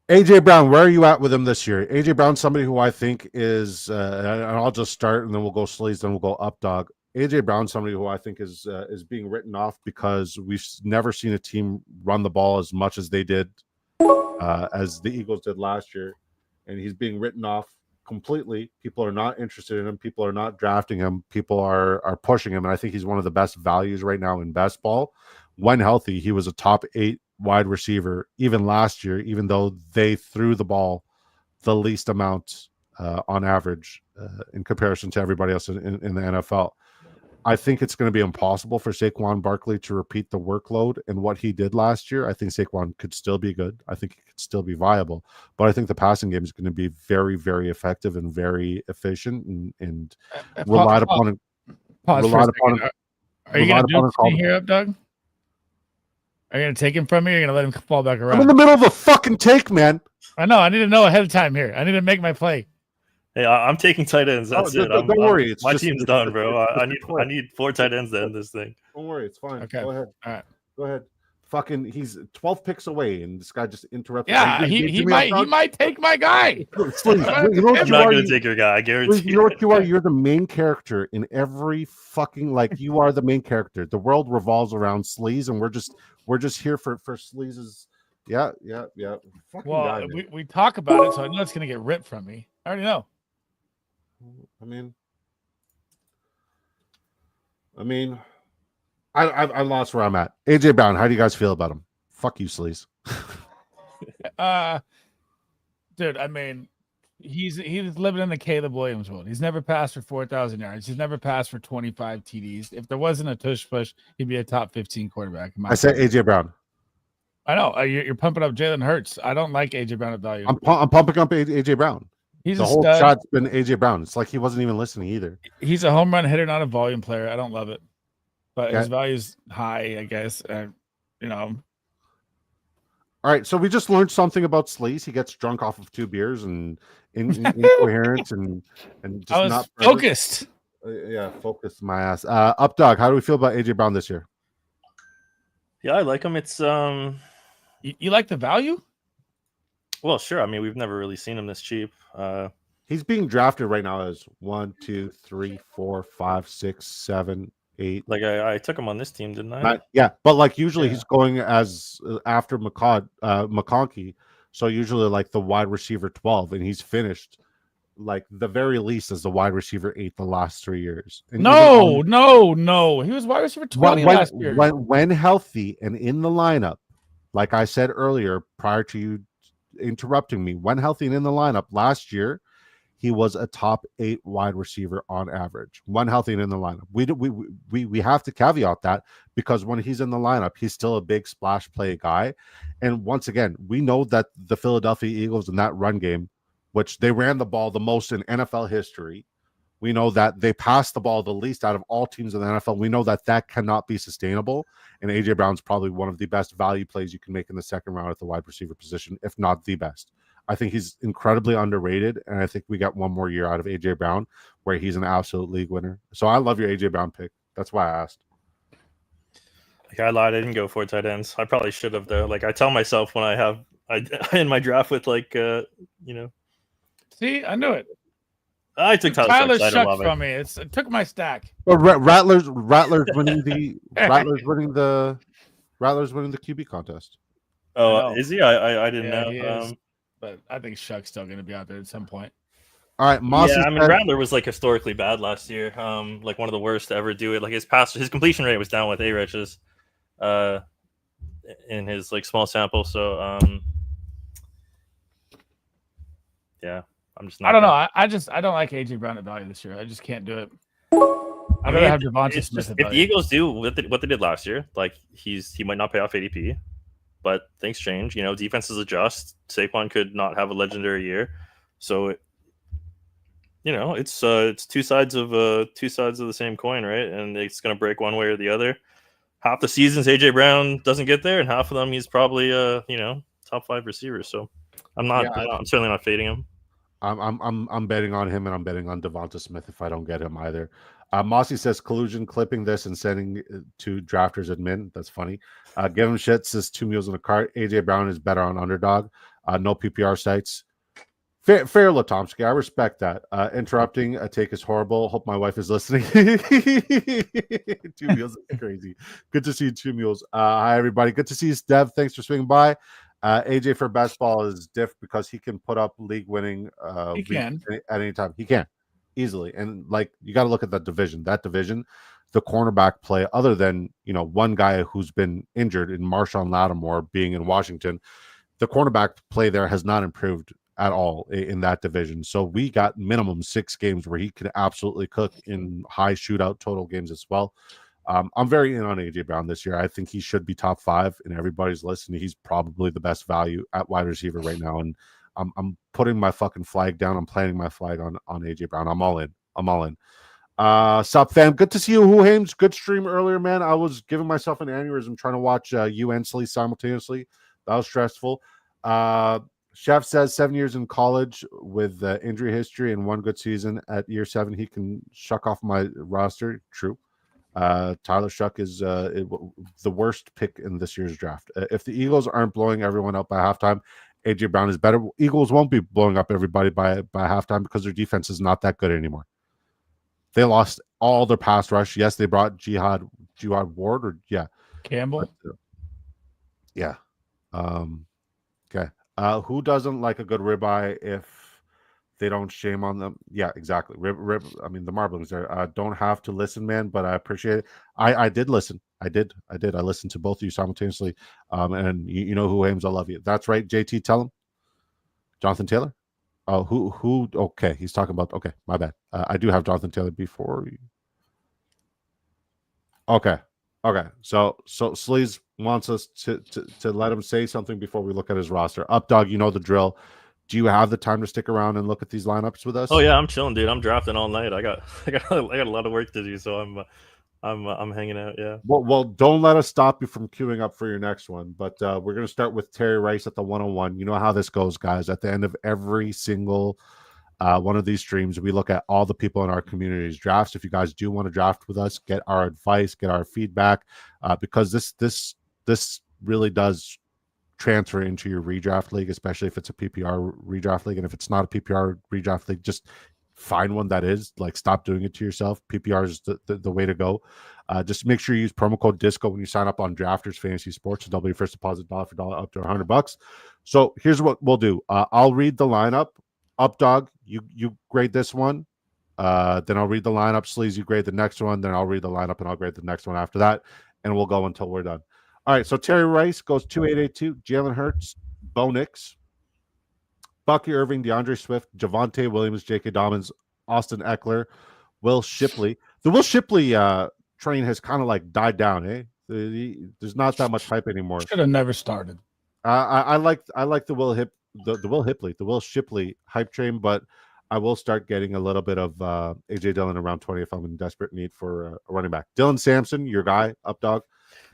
AJ Brown, where are you at with him this year? AJ Brown, somebody who I think is, and I'll just start, and then we'll go Sleez, then we'll go up dog. AJ Brown, somebody who I think is being written off because we've never seen a team run the ball as much as they did, as the Eagles did last year, and he's being written off completely. People are not interested in him. People are not drafting him. People are pushing him, and I think he's one of the best values right now in best ball. When healthy, he was a top 8 wide receiver even last year, even though they threw the ball the least amount on average in comparison to everybody else in the NFL. I think it's going to be impossible for Saquon Barkley to repeat the workload and what he did last year. I think Saquon could still be good. I think he could still be viable, but I think the passing game is going to be very, very effective and very efficient and relied upon. Pause. Are you going to do it here up, Doug? Are you going to take him from me, or are you going to let him fall back around? I'm in the middle of a fucking take, man. I know. I need to know ahead of time here. I need to make my play. Hey, I'm taking tight ends. That's it. Don't worry. It's my team's done, bro. I need 4 tight ends to end this thing. Don't worry. It's fine. Okay. Go ahead. All right. Go ahead. Fucking, he's 12 picks away, and this guy just interrupted. Yeah, he might take my guy. I'm not going to take your guy. I guarantee. You know what you are? You're the main character in every fucking, like, you are the main character. The world revolves around Sleez, and we're just here for Sleez's. Yeah. Fucking well, guy, we talk about it, so I know it's gonna get ripped from me. I already know. I mean, I lost where I'm at. AJ Brown, how do you guys feel about him? Fuck you, Sleez. Dude, I mean, he's living in the Caleb Williams world. He's never passed for 4,000 yards. He's never passed for 25 TDs. If there wasn't a tush push, he'd be a top 15 quarterback. I said AJ Brown. I know you're pumping up Jalen Hurts. I don't like AJ Brown at value. I'm pumping up AJ Brown. He's the whole stud. shot's been AJ Brown. It's like he wasn't even listening either. He's a home run hitter, not a volume player. I don't love it, but his value's high, I guess. You know. All right, so we just learned something about Sleez. He gets drunk off of 2 beers and incoherent and just I was not focused. Focused my ass. Up dog, how do we feel about AJ Brown this year? Yeah, I like him. It's You like the value? Well, sure. I mean, we've never really seen him this cheap. He's being drafted right now as 1, 2, 3, 4, 5, 6, 7, 8. Like I took him on this team, didn't I? Yeah, but like usually he's going as after McConkey, so usually like the wide receiver 12, and he's finished like the very least as the wide receiver 8 the last 3 years. And no, he was wide receiver 20 last year. When healthy and in the lineup, like I said earlier, prior to you interrupting me, when healthy and in the lineup last year, he was a top 8 wide receiver on average. When healthy and in the lineup, we have to caveat that because when he's in the lineup, he's still a big splash play guy. And once again, we know that the Philadelphia Eagles in that run game, which they ran the ball the most in NFL history, we know that they passed the ball the least out of all teams in the NFL. We know that that cannot be sustainable. And AJ Brown's probably one of the best value plays you can make in the second round at the wide receiver position, if not the best. I think he's incredibly underrated, and I think we got one more year out of AJ Brown where he's an absolute league winner. So I love your AJ Brown pick. That's why I asked. Like I lied, I didn't go 4 tight ends. I probably should have though. Like I tell myself when I in my draft with See, I knew it. I took Tyler shucked from me. It took my stack. Well, Rattlers winning the Rattlers winning the QB contest. Oh, is he? I didn't know. He is, but I think Shuck's still going to be out there at some point. All right, Mossy. Yeah, I mean Rattler was like historically bad last year. Like one of the worst to ever do it. Like his completion rate was down with A-Rich's, in his like small sample. So yeah. I'm just not. I don't know. I don't like AJ Brown at value this year. I just can't do it. I'd rather have Devonta Smith at value. If the Eagles do what they did last year, like he might not pay off ADP, but things change. You know, defenses adjust. Saquon could not have a legendary year, so it's two sides of the same coin, right? And it's gonna break one way or the other. Half the seasons AJ Brown doesn't get there, and half of them he's probably top 5 receiver. So I'm certainly not fading him. I'm betting on him, and I'm betting on Devonta Smith if I don't get him either. Mossy says collusion, clipping this and sending it to drafters admin. That's funny. Give him shit says 2 meals in a cart. AJ Brown is better on underdog. No PPR sites. Fair, Latomsky. I respect that. Interrupting a take is horrible. Hope my wife is listening. 2 meals is crazy. Good to see you, 2 meals. Hi, everybody. Good to see you, Dev. Thanks for swinging by. AJ for best ball is diff because he can put up league winning He can. at any time. He can easily. And like you got to look at that division. That division, the cornerback play, other than one guy who's been injured in Marshawn Lattimore being in Washington, the cornerback play there has not improved at all in that division. So we got minimum 6 games where he could absolutely cook in high shootout total games as well. I'm very in on AJ Brown this year. I think he should be top 5 in everybody's list, and he's probably the best value at wide receiver right now. And I'm putting my fucking flag down. I'm planting my flag on AJ Brown. I'm all in. Sup, fam? Good to see you, Who Hames. Good stream earlier, man. I was giving myself an aneurysm trying to watch you and Sleez simultaneously. That was stressful. Chef says 7 years in college with injury history and 1 good season. At year 7, he can shuck off my roster. True. Tyler Shuck is the worst pick in this year's draft. If the Eagles aren't blowing everyone up by halftime, AJ Brown is better. Eagles won't be blowing up everybody by halftime because their defense is not that good anymore. They lost all their pass rush. Yes, they brought Jihad Ward or Campbell. But, yeah. Okay. Who doesn't like a good ribeye if they don't shame on them? Yeah, exactly. I mean, the marblings there. Don't have to listen, man, but I appreciate it. I did listen. I did. I listened to both of you simultaneously. And you know who Ames, I love you. That's right, JT. Tell him. Jonathan Taylor. Oh, who? Okay, he's talking about. Okay, my bad. I do have Jonathan Taylor before. Okay. So Sleez wants us to let him say something before we look at his roster. Up, dog, you know the drill. Do you have the time to stick around and look at these lineups with us? Oh yeah, I'm chilling, dude. I'm drafting all night. I got a lot of work to do, so I'm hanging out. Yeah. Well, don't let us stop you from queuing up for your next one. But we're gonna start with Terry Rice at the 101. You know how this goes, guys. At the end of every single one of these streams, we look at all the people in our community's drafts. If you guys do want to draft with us, get our advice, get our feedback, because this really does transfer into your redraft league, especially if it's a PPR redraft league. And if it's not a PPR redraft league, just find one that is. Like, stop doing it to yourself. PPR is the way to go. Just make sure you use promo code DISCO when you sign up on Drafters Fantasy Sports. It'll be your first deposit dollar for dollar up to $100. So here's what we'll do. I'll read the lineup. Up, dog, you grade this one. Then I'll read the lineup. Sleazy, you grade the next one. Then I'll read the lineup and I'll grade the next one after that. And we'll go until we're done. All right. So Terry Rice goes 2882. Jalen Hurts, Bo Nix, Bucky Irving, DeAndre Swift, Javonte Williams, J.K. Dobbins, Austin Eckler, Will Shipley. The Will Shipley train has kind of like died down, eh? There's not that much hype anymore. Should have never started. I like the Will Shipley hype train, but I will start getting a little bit of AJ Dillon around 20 if I'm in desperate need for a running back. Dylan Sampson, your guy, up dog.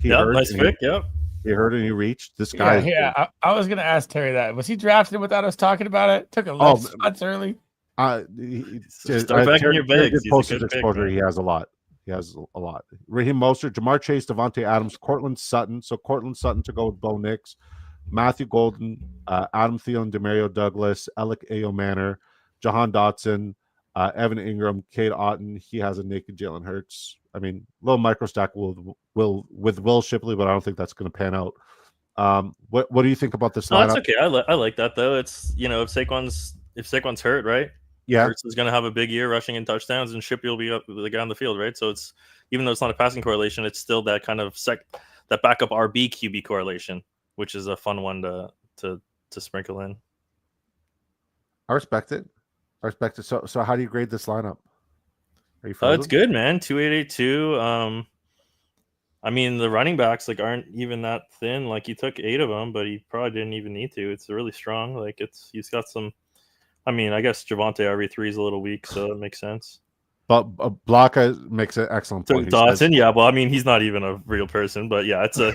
Nice pick. Yeah. He heard and he reached. This guy. Yeah. I was gonna ask Terry that. Was he drafted without us talking about it? Took a left spots early. Start backing your bags. Postage exposure. He has a lot. Raheem Mostert, Jamar Chase, Devontae Adams, Cortland Sutton. So Cortland Sutton to go with Bo Nix, Matthew Golden, Adam Thielen, Demario Douglas, Alec Manor, Jahan Dotson, Evan Ingram, Cade Otton. He has a naked Jalen Hurts. I mean, little micro stack with Will Shipley, but I don't think that's going to pan out. What do you think about this lineup? It's okay. I like that though. It's if Saquon's hurt, right? Yeah, Hurts is going to have a big year rushing in touchdowns, and Shipley will be up the guy on the field, right? So it's, even though it's not a passing correlation, it's still that kind of that backup RB QB correlation, which is a fun one to sprinkle in. I respect it. So how do you grade this lineup? Are you it's good, man. 2882. I mean, the running backs aren't even that thin. Like, he took 8 of them, but he probably didn't even need to. It's really strong. Like, he's got some. I mean, I guess Javonte RB3 is a little weak, so it makes sense. But Blocka makes an excellent So point. He Dotson, says, yeah. Well, I mean, he's not even a real person, but yeah, it's a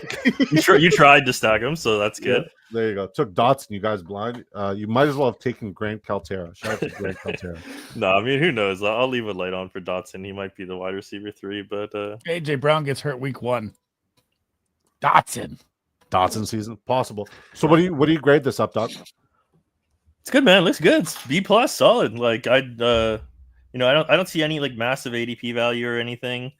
you tried to stack him, so that's good. Yeah, there you go. Took Dotson, you guys blind. You might as well have taken Grant Caltera. Shout out to Grant Caltera. No, I mean, who knows? I'll leave a light on for Dotson. He might be the wide receiver 3, but AJ Brown gets hurt week 1. Dotson season possible. So what do you grade this up, Doc? it's good, man. It looks good. It's B plus, solid. Like I don't see any like massive ADP value or anything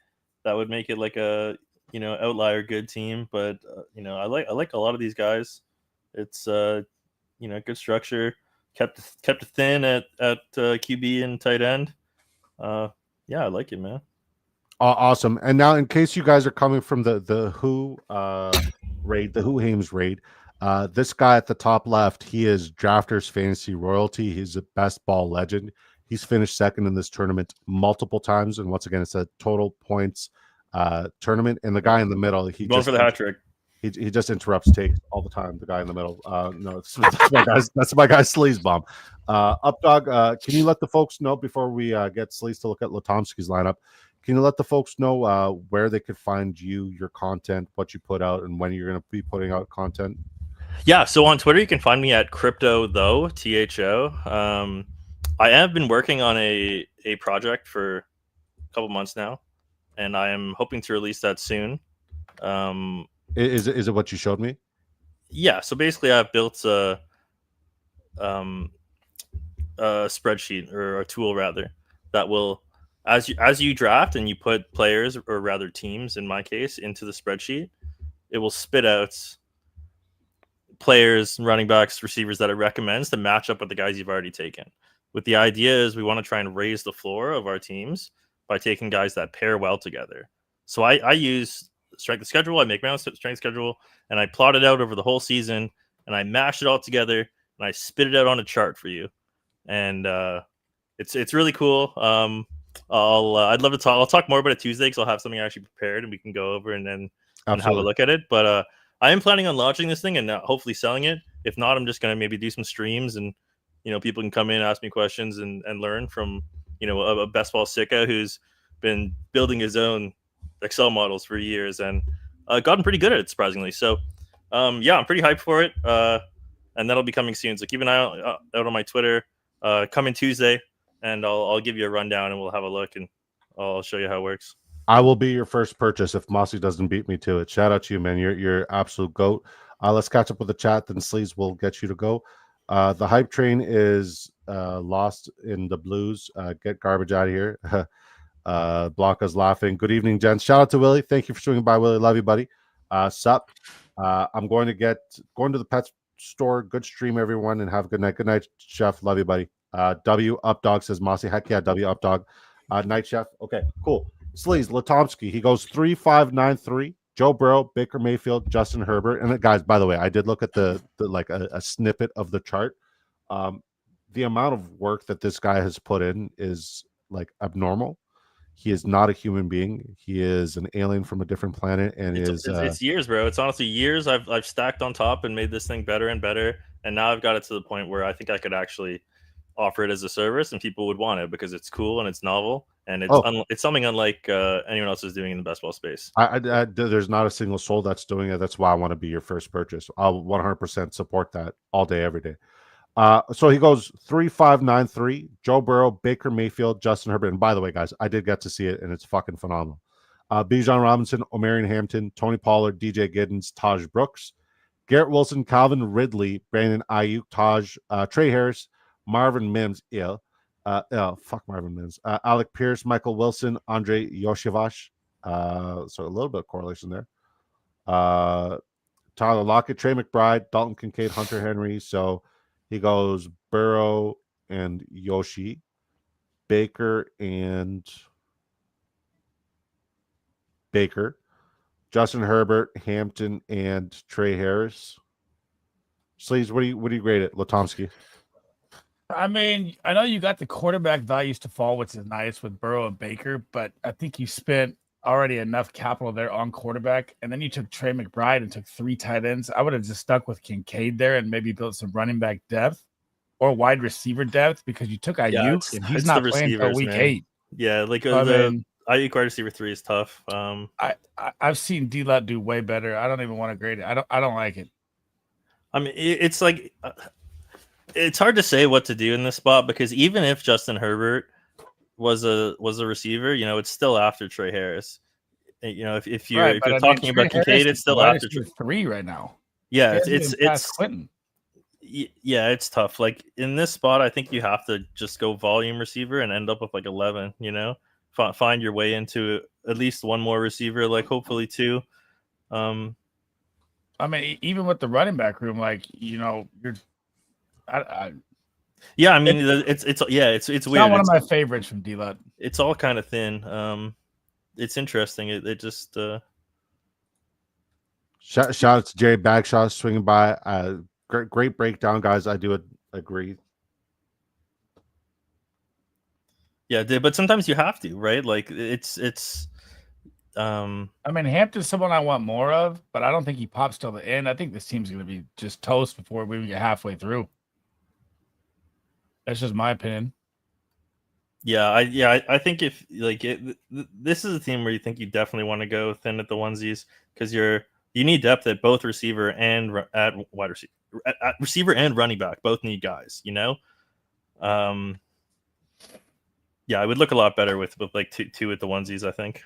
that would make it like a outlier good team. But I like a lot of these guys. It's good structure. Kept it thin at QB and tight end. Yeah, I like it, man. Awesome. And now, in case you guys are coming from the Who raid, the Who Hames raid, this guy at the top left, he is Drafters Fantasy Royalty. He's a best ball legend. He's finished second in this tournament multiple times, and once again, it's a total points tournament. And the guy in the middle, he Going just for the hat trick. he just interrupts takes all the time. The guy in the middle, no, that's my guy Sleez bomb. Updog, can you let the folks know before we get Sleez to look at Latomsky's lineup? Can you let the folks know where they could find you, your content, what you put out, and when you're going to be putting out content? Yeah, so on Twitter, you can find me at Crypto Though, THO. I have been working on a project for a couple months now, and I am hoping to release that soon. Is it what you showed me? Yeah, so basically I've built a spreadsheet, or a tool rather, that will, as you draft and you put players, or rather teams in my case, into the spreadsheet, it will spit out players, running backs, receivers that it recommends to match up with the guys you've already taken. With the idea is we want to try and raise the floor of our teams by taking guys that pair well together. So I use strength of schedule. I make my own strength schedule, and I plot it out over the whole season, and I mash it all together, and I spit it out on a chart for you. And it's really cool. I'd love to talk. I'll talk more about it Tuesday, because I'll have something actually prepared, and we can go over and have a look at it. But I am planning on launching this thing and hopefully selling it. If not, I'm just going to maybe do some streams, and people can come in, ask me questions, and learn from a best ball sicko who's been building his own Excel models for years and gotten pretty good at it, surprisingly. So yeah, I'm pretty hyped for it, and that'll be coming soon. So keep an eye out on my Twitter coming Tuesday, and I'll give you a rundown, and we'll have a look, and I'll show you how it works. I will be your first purchase if Mossy doesn't beat me to it. Shout out to you, man. You're absolute goat. Let's catch up with the chat, then Sleez will get you to go. The hype train is lost in the blues. Get garbage out of here. Blocka's laughing. Good evening, gents. Shout out to Willie. Thank you for swinging by, Willie. Love you, buddy. Sup. I'm going to the pet store. Good stream, everyone, and have a good night. Good night, Chef. Love you, buddy. W up dog says Mossy. Heck yeah, W up dog. Night, Chef. Okay, cool. Sleez, Latomsky. He goes 3-5-9-3. Joe Burrow, Baker Mayfield, Justin Herbert. And guys, by the way, I did look at the like a snippet of the chart. The amount of work that this guy has put in is like abnormal. He is not a human being. He is an alien from a different planet, and it's years, bro. It's honestly years. I've stacked on top and made this thing better and better, and now I've got it to the point where I think I could actually offer it as a service, and people would want it because it's cool and it's novel, and it's something unlike anyone else is doing in the best ball space. There's not a single soul that's doing it. That's why I want to be your first purchase. I'll 100% support that all day, every day. So he goes 3-5-9-3. Joe Burrow, Baker Mayfield, Justin Herbert. And by the way, guys, I did get to see it, and it's fucking phenomenal. Bijan Robinson, Omarion Hampton, Tony Pollard, DJ Giddens, Taj Brooks, Garrett Wilson, Calvin Ridley, Brandon Ayuk, Trey Harris, Marvin Mims, fuck Marvin Mims, Alec Pierce, Michael Wilson, Andre Yoshivash. So a little bit of correlation there. Tyler Lockett, Trey McBride, Dalton Kincaid, Hunter Henry. So he goes Burrow and Yoshi, Baker and Baker, Justin Herbert, Hampton, and Trey Harris. Sleez, what do you grade it, Latomsky? I mean, I know you got the quarterback values to fall, which is nice with Burrow and Baker, but I think you spent already enough capital there on quarterback, and then you took Trey McBride and took 3 tight ends. I would have just stuck with Kincaid there and maybe built some running back depth or wide receiver depth, because you took Ayuk and he's not playing until week 8. Yeah, like I the mean, IU wide receiver 3 is tough. I've seen D-Lot do way better. I don't even want to grade it. I don't like it. I mean, it's like it's hard to say what to do in this spot because even if Justin Herbert was a receiver, you know, it's still after Trey Harris. You know, if you're Right, but I mean, talking Trey about Kincaid, Harris it's is still wide after. receiver 3 right now. Yeah, He hasn't even passed it's Quentin. yeah, it's tough. Like in this spot, I think you have to just go volume receiver and end up with like 11. You know, find your way into at least one more receiver, like hopefully 2. I mean, even with the running back room, like, you know, Yeah, I mean, it's weird. not one of my favorites from D-Lot. It's all kind of thin. It's interesting. It just Shout out to Jerry Bagshaw swinging by. Great breakdown, guys. I do agree. yeah, but sometimes you have to, right? Like it's I mean, Hampton's someone I want more of, but I don't think he pops till the end. I think this team's going to be just toast before we even get halfway through. That's just my opinion. Yeah, I think if like this is a team where you think you definitely want to go thin at the onesies because you need depth at both receiver and at wide receiver, at receiver and running back. Both need guys, you know. Yeah, I would look a lot better with like two at the onesies, I think.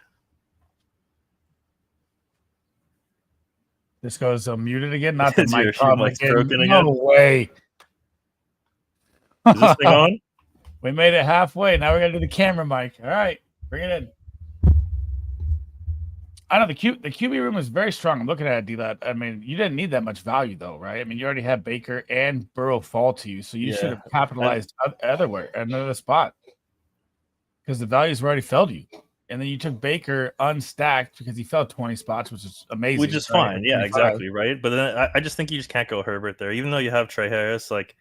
This goes muted again. Not the Is mic your problem mic's again. broken No again? way. Is this thing on? We made it halfway. Now we got to do the camera mic. All right, bring it in. I know the QB room is very strong. I'm looking at it, D-Lot. I mean, you didn't need that much value, though, right? I mean, you already had Baker and Burrow fall to you, so you should have capitalized another spot because the values already fell to you. And then you took Baker unstacked because he fell 20 spots, which is amazing. Which is fine. Yeah, exactly. Right. But then I just think you just can't go Herbert there, even though you have Trey Harris. Like,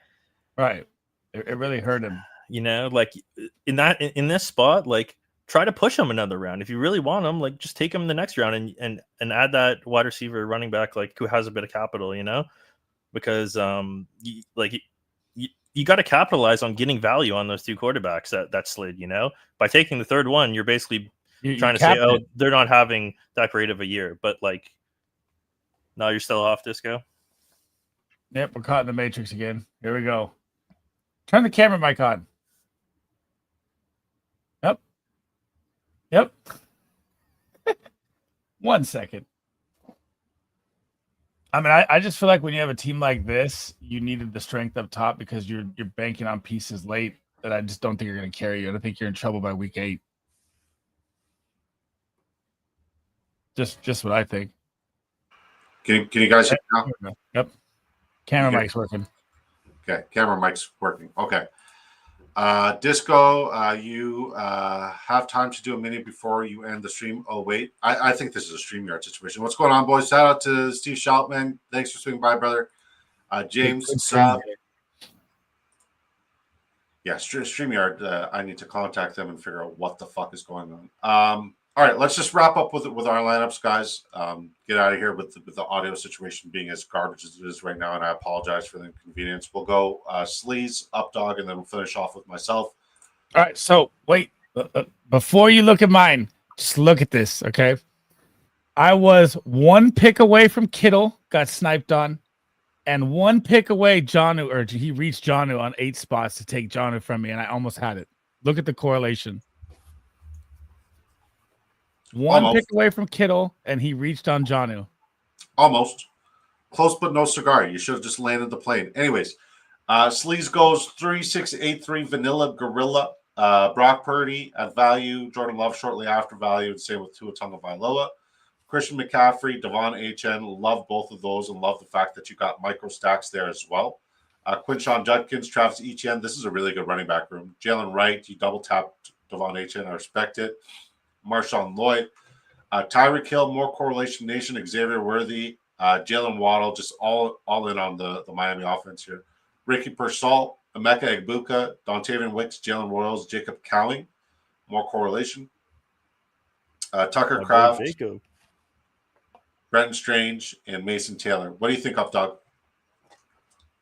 right. It really hurt him. You know, like in this spot, like try to push him another round. If you really want him, like just take him in the next round and add that wide receiver running back, like who has a bit of capital, you know, because you got to capitalize on getting value on those two quarterbacks that slid, you know, by taking the third one, you're basically trying to say, oh, they're not having that great of a year, but like, no, you're still off, Disco. Yep, we're caught in the matrix again. Here we go. Turn the camera mic on. Yep. 1 second. I mean, I just feel like when you have a team like this, you needed the strength up top because you're banking on pieces late that I just don't think are going to carry you. I think you're in trouble by week 8. Just what I think. Can you guys hear me now? Yep. Camera mic's working. Okay, camera mic's working. Okay. Disco, you have time to do a minute before you end the stream. Oh, wait. I think this is a StreamYard situation. What's going on, boys? Shout out to Steve Shoutman. Thanks for swinging by, brother. James, yeah, StreamYard, I need to contact them and figure out what the fuck is going on. All right, let's just wrap up with our lineups, guys. Get out of here with the audio situation being as garbage as it is right now, and I apologize for the inconvenience. We'll go Sleez, Updog, and then we'll finish off with myself. All right, so wait. Before you look at mine, just look at this, okay? I was 1 pick away from Kittle, got sniped on, and 1 pick away, he reached Jonnu on 8 spots to take Jonnu from me, and I almost had it. Look at the correlation. 1 pick away from Kittle, and he reached on Jonnu. Almost. Close but no cigar. You should have just landed the plane. Anyways, Sleaze goes 3-6-8-3 Vanilla Gorilla. Brock Purdy at value. Jordan Love shortly after value. And same with Tua Tagovailoa. Christian McCaffrey, Devon Achane. Love both of those and love the fact that you got micro stacks there as well. Quinshon Judkins, Travis Etienne. This is a really good running back room. Jalen Wright, you double tapped Devon Achane. I respect it. Marshawn Lloyd, Tyreek Hill, more correlation nation, Xavier Worthy, Jalen Waddle, just all in on the Miami offense here. Ricky Pearsall, Emeka Egbuka, Dontavian Wicks, Jalen Royals, Jacob Cowing, more correlation. Tucker Kraft, Brenton Strange, and Mason Taylor. What do you think, Updog?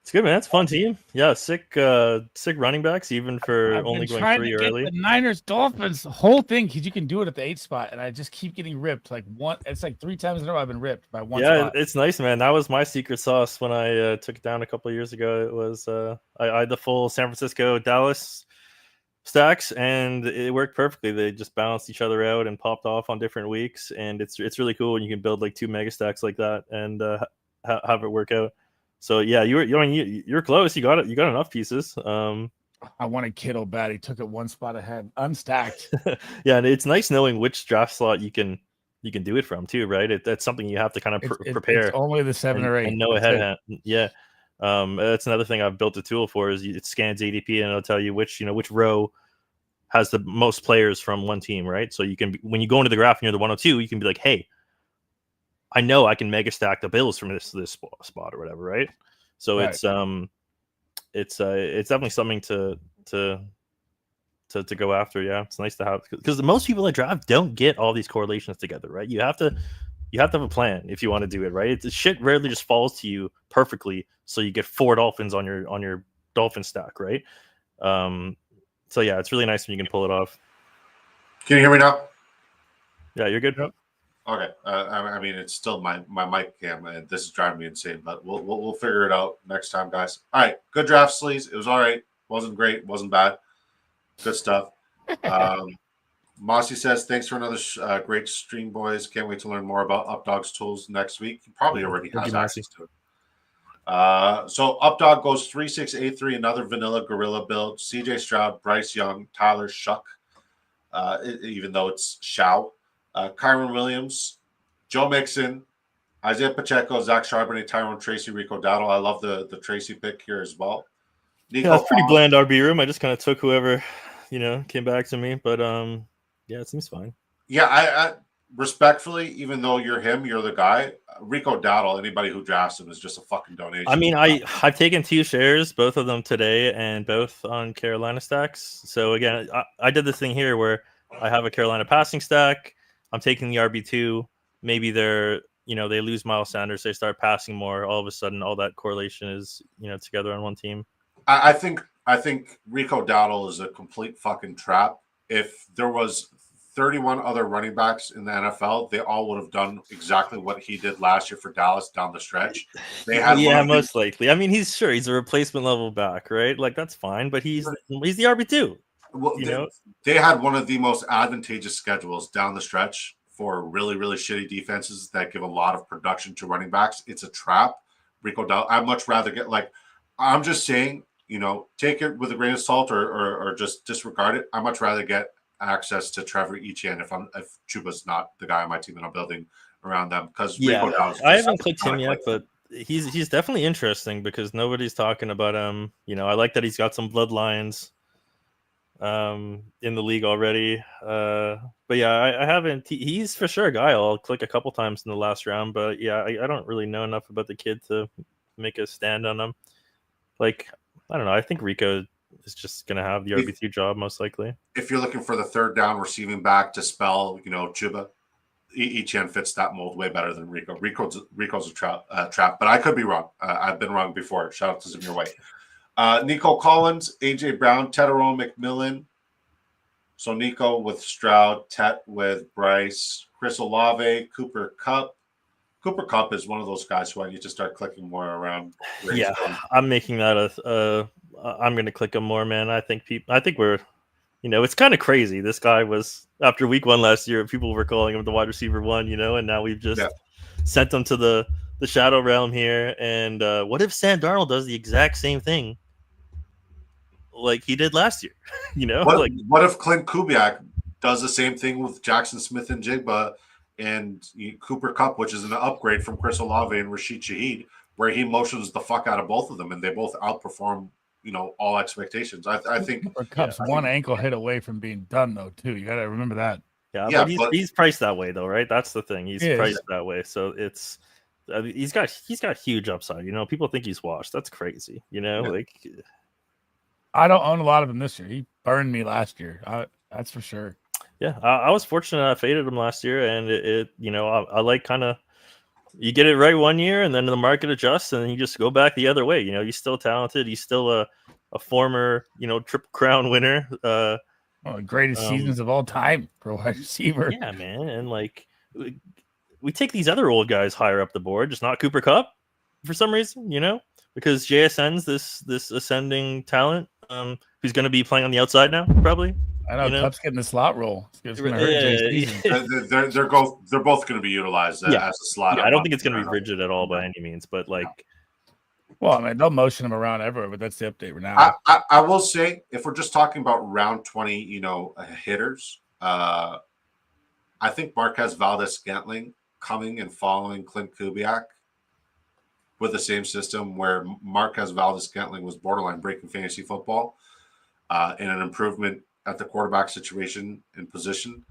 It's good, man. It's a fun team. Yeah, sick running backs, even for I've only been going trying 3 to get early. the Niners Dolphins whole thing because you can do it at the 8 spot, and I just keep getting ripped. It's like 3 times in a row I've been ripped by one Yeah, spot. it's nice, man. That was my secret sauce when I took it down a couple of years ago. It was I had the full San Francisco Dallas stacks, and it worked perfectly. They just balanced each other out and popped off on different weeks, and it's really cool when you can build like 2 mega stacks like that and have it work out. So yeah, you're close. You got it. You got enough pieces. I wanted Kittle bad. He took it 1 spot ahead, unstacked. Yeah, and it's nice knowing which draft slot you can do it from too, right? That's something you have to kind of prepare. It's only the 7 or 8 and know That's ahead. Yeah, that's another thing I've built a tool for is it scans ADP and it'll tell you which row has the most players from one team, right? So you can when you go into the graph and you're the 102, you can be like, hey, I know I can mega stack the Bills from this spot or whatever, right? So Right. it's definitely something to go after. Yeah, it's nice to have because most people that draft don't get all these correlations together, right? You have to have a plan if you want to do it, right? Shit rarely just falls to you perfectly, so you get 4 Dolphins on your Dolphin stack, right? So yeah, it's really nice when you can pull it off. Can you hear me now? Yeah, you're good. Yep. Okay. I mean, it's still my mic cam, and this is driving me insane. But we'll figure it out next time, guys. All right. Good draft, Sleez. It was all right. Wasn't great. Wasn't bad. Good stuff. Mossy says, "Thanks for another great stream, boys. Can't wait to learn more about Updog's tools next week. He probably already has access to it." So Updog goes 3-6-8-3, another vanilla gorilla build. CJ Stroud, Bryce Young, Tyler Shuck, even though it's Shao. Kyron Williams, Joe Mixon, Isaiah Pacheco, Zach Charbonnet, Tyrone Tracy, Rico Dowdle. I love the Tracy pick here as well. Nico Yeah, it's pretty Collins. bland RB room. I just kind of took whoever came back to me, but yeah, it seems fine. Yeah, I respectfully, even though you're him, you're the guy. Rico Dowdle, anybody who drafts him is just a fucking donation. I mean, I've taken 2 shares, both of them today, and both on Carolina stacks. So again, I did this thing here where I have a Carolina passing stack. I'm taking the RB2. Maybe they lose Miles Sanders, they start passing more. All of a sudden, all that correlation is together on one team. I think Rico Dowdle is a complete fucking trap. If there was 31 other running backs in the NFL, they all would have done exactly what he did last year for Dallas down the stretch. They had most likely. I mean, he's a replacement level back, right? Like that's fine, but he's the RB2. Well, they had one of the most advantageous schedules down the stretch for really, really shitty defenses that give a lot of production to running backs. It's a trap. Rico Dowdle, I'd much rather get I'm just saying, take it with a grain of salt or just disregard it. I'd much rather get access to Trevor Etienne if Chuba's not the guy on my team and I'm building around them because Rico Dowdle. I haven't clicked him yet, but he's definitely interesting because nobody's talking about him. I like that he's got some bloodlines in the league already. But yeah, I haven't. He's for sure a guy I'll click a couple times in the last round. But yeah, I don't really know enough about the kid to make a stand on him. Like I don't know. I think Rico is just going to have the RB2 job most likely. If you're looking for the third down receiving back to spell, Chuba, Etienne fits that mold way better than Rico. Rico's a trap, but I could be wrong. I've been wrong before. Shout out to Zamir White. Nico Collins, AJ Brown, Tedero McMillan. So Nico with Stroud, Tet with Bryce, Chris Olave, Cooper Kupp. Cooper Kupp is one of those guys who I need to start clicking more around. Yeah, I'm making that I'm going to click him more, man. I think we're, it's kind of crazy. This guy was after week 1 last year, people were calling him the wide receiver 1, and now we've just sent him to the shadow realm here. And what if Sam Darnold does the exact same thing like he did last year? What if Clint Kubiak does the same thing with Jackson Smith and Jigba and Cooper Kupp, which is an upgrade from Chris Olave and Rashid Shaheed, where he motions the fuck out of both of them and they both outperform all expectations. I think Cooper Kupp's one ankle hit away from being done though too. You got to remember that. Yeah, but he's priced that way though, right? That's the thing. He's priced that way, so it's he's got huge upside. People think he's washed. That's crazy. I don't own a lot of him this year. He burned me last year. That's for sure. Yeah, I was fortunate. I faded him last year, and I like kind of You get it right one year, and then the market adjusts, and then you just go back the other way. He's still talented. He's still a former, Triple Crown winner. One of the greatest seasons of all time for a wide receiver. Yeah, man. And we take these other old guys higher up the board, just not Cooper Kupp for some reason, because JSN's this ascending talent who's going to be playing on the outside now, probably. I know Kupp's getting the slot role. It's going to hurt they're both going to be utilized as a slot. Yeah, I don't think it's going to be rigid at all by any means, but well, I mean, they'll motion him around everywhere, but that's the update right now. I will say, if we're just talking about round 20, hitters, I think Marquez Valdes-Scantling coming and following Clint Kubiak with the same system where Marquez Valdes-Scantling was borderline breaking fantasy football in an improvement at the quarterback situation and position.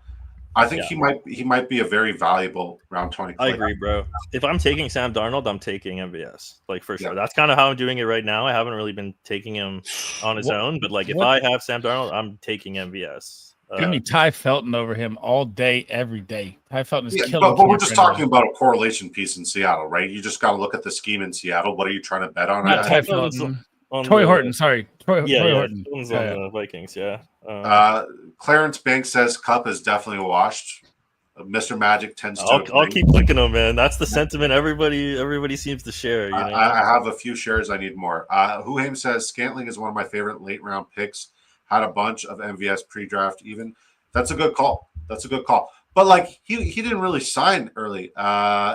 I think he might be a very valuable round 20 player. I agree, bro. If I'm taking Sam Darnold, I'm taking MVS, for sure. That's kind of how I'm doing it right now. I haven't really been taking him on his own, but if I have Sam Darnold, I'm taking MVS. Give me Ty Felton over him all day, every day. Ty Felton is killing. But we're just talking about a correlation piece in Seattle, right? You just got to look at the scheme in Seattle. What are you trying to bet on? Not Ty Felton. Troy Horton, sorry. Troy Horton. On the Vikings, yeah. Clarence Banks says Kupp is definitely washed. Mr. Magic tends to. I'll keep clicking them, man. That's the sentiment everybody seems to share. I have a few shares. I need more. Huham says Scantling is one of my favorite late round picks. Had a bunch of MVS pre-draft even. That's a good call. But he didn't really sign early.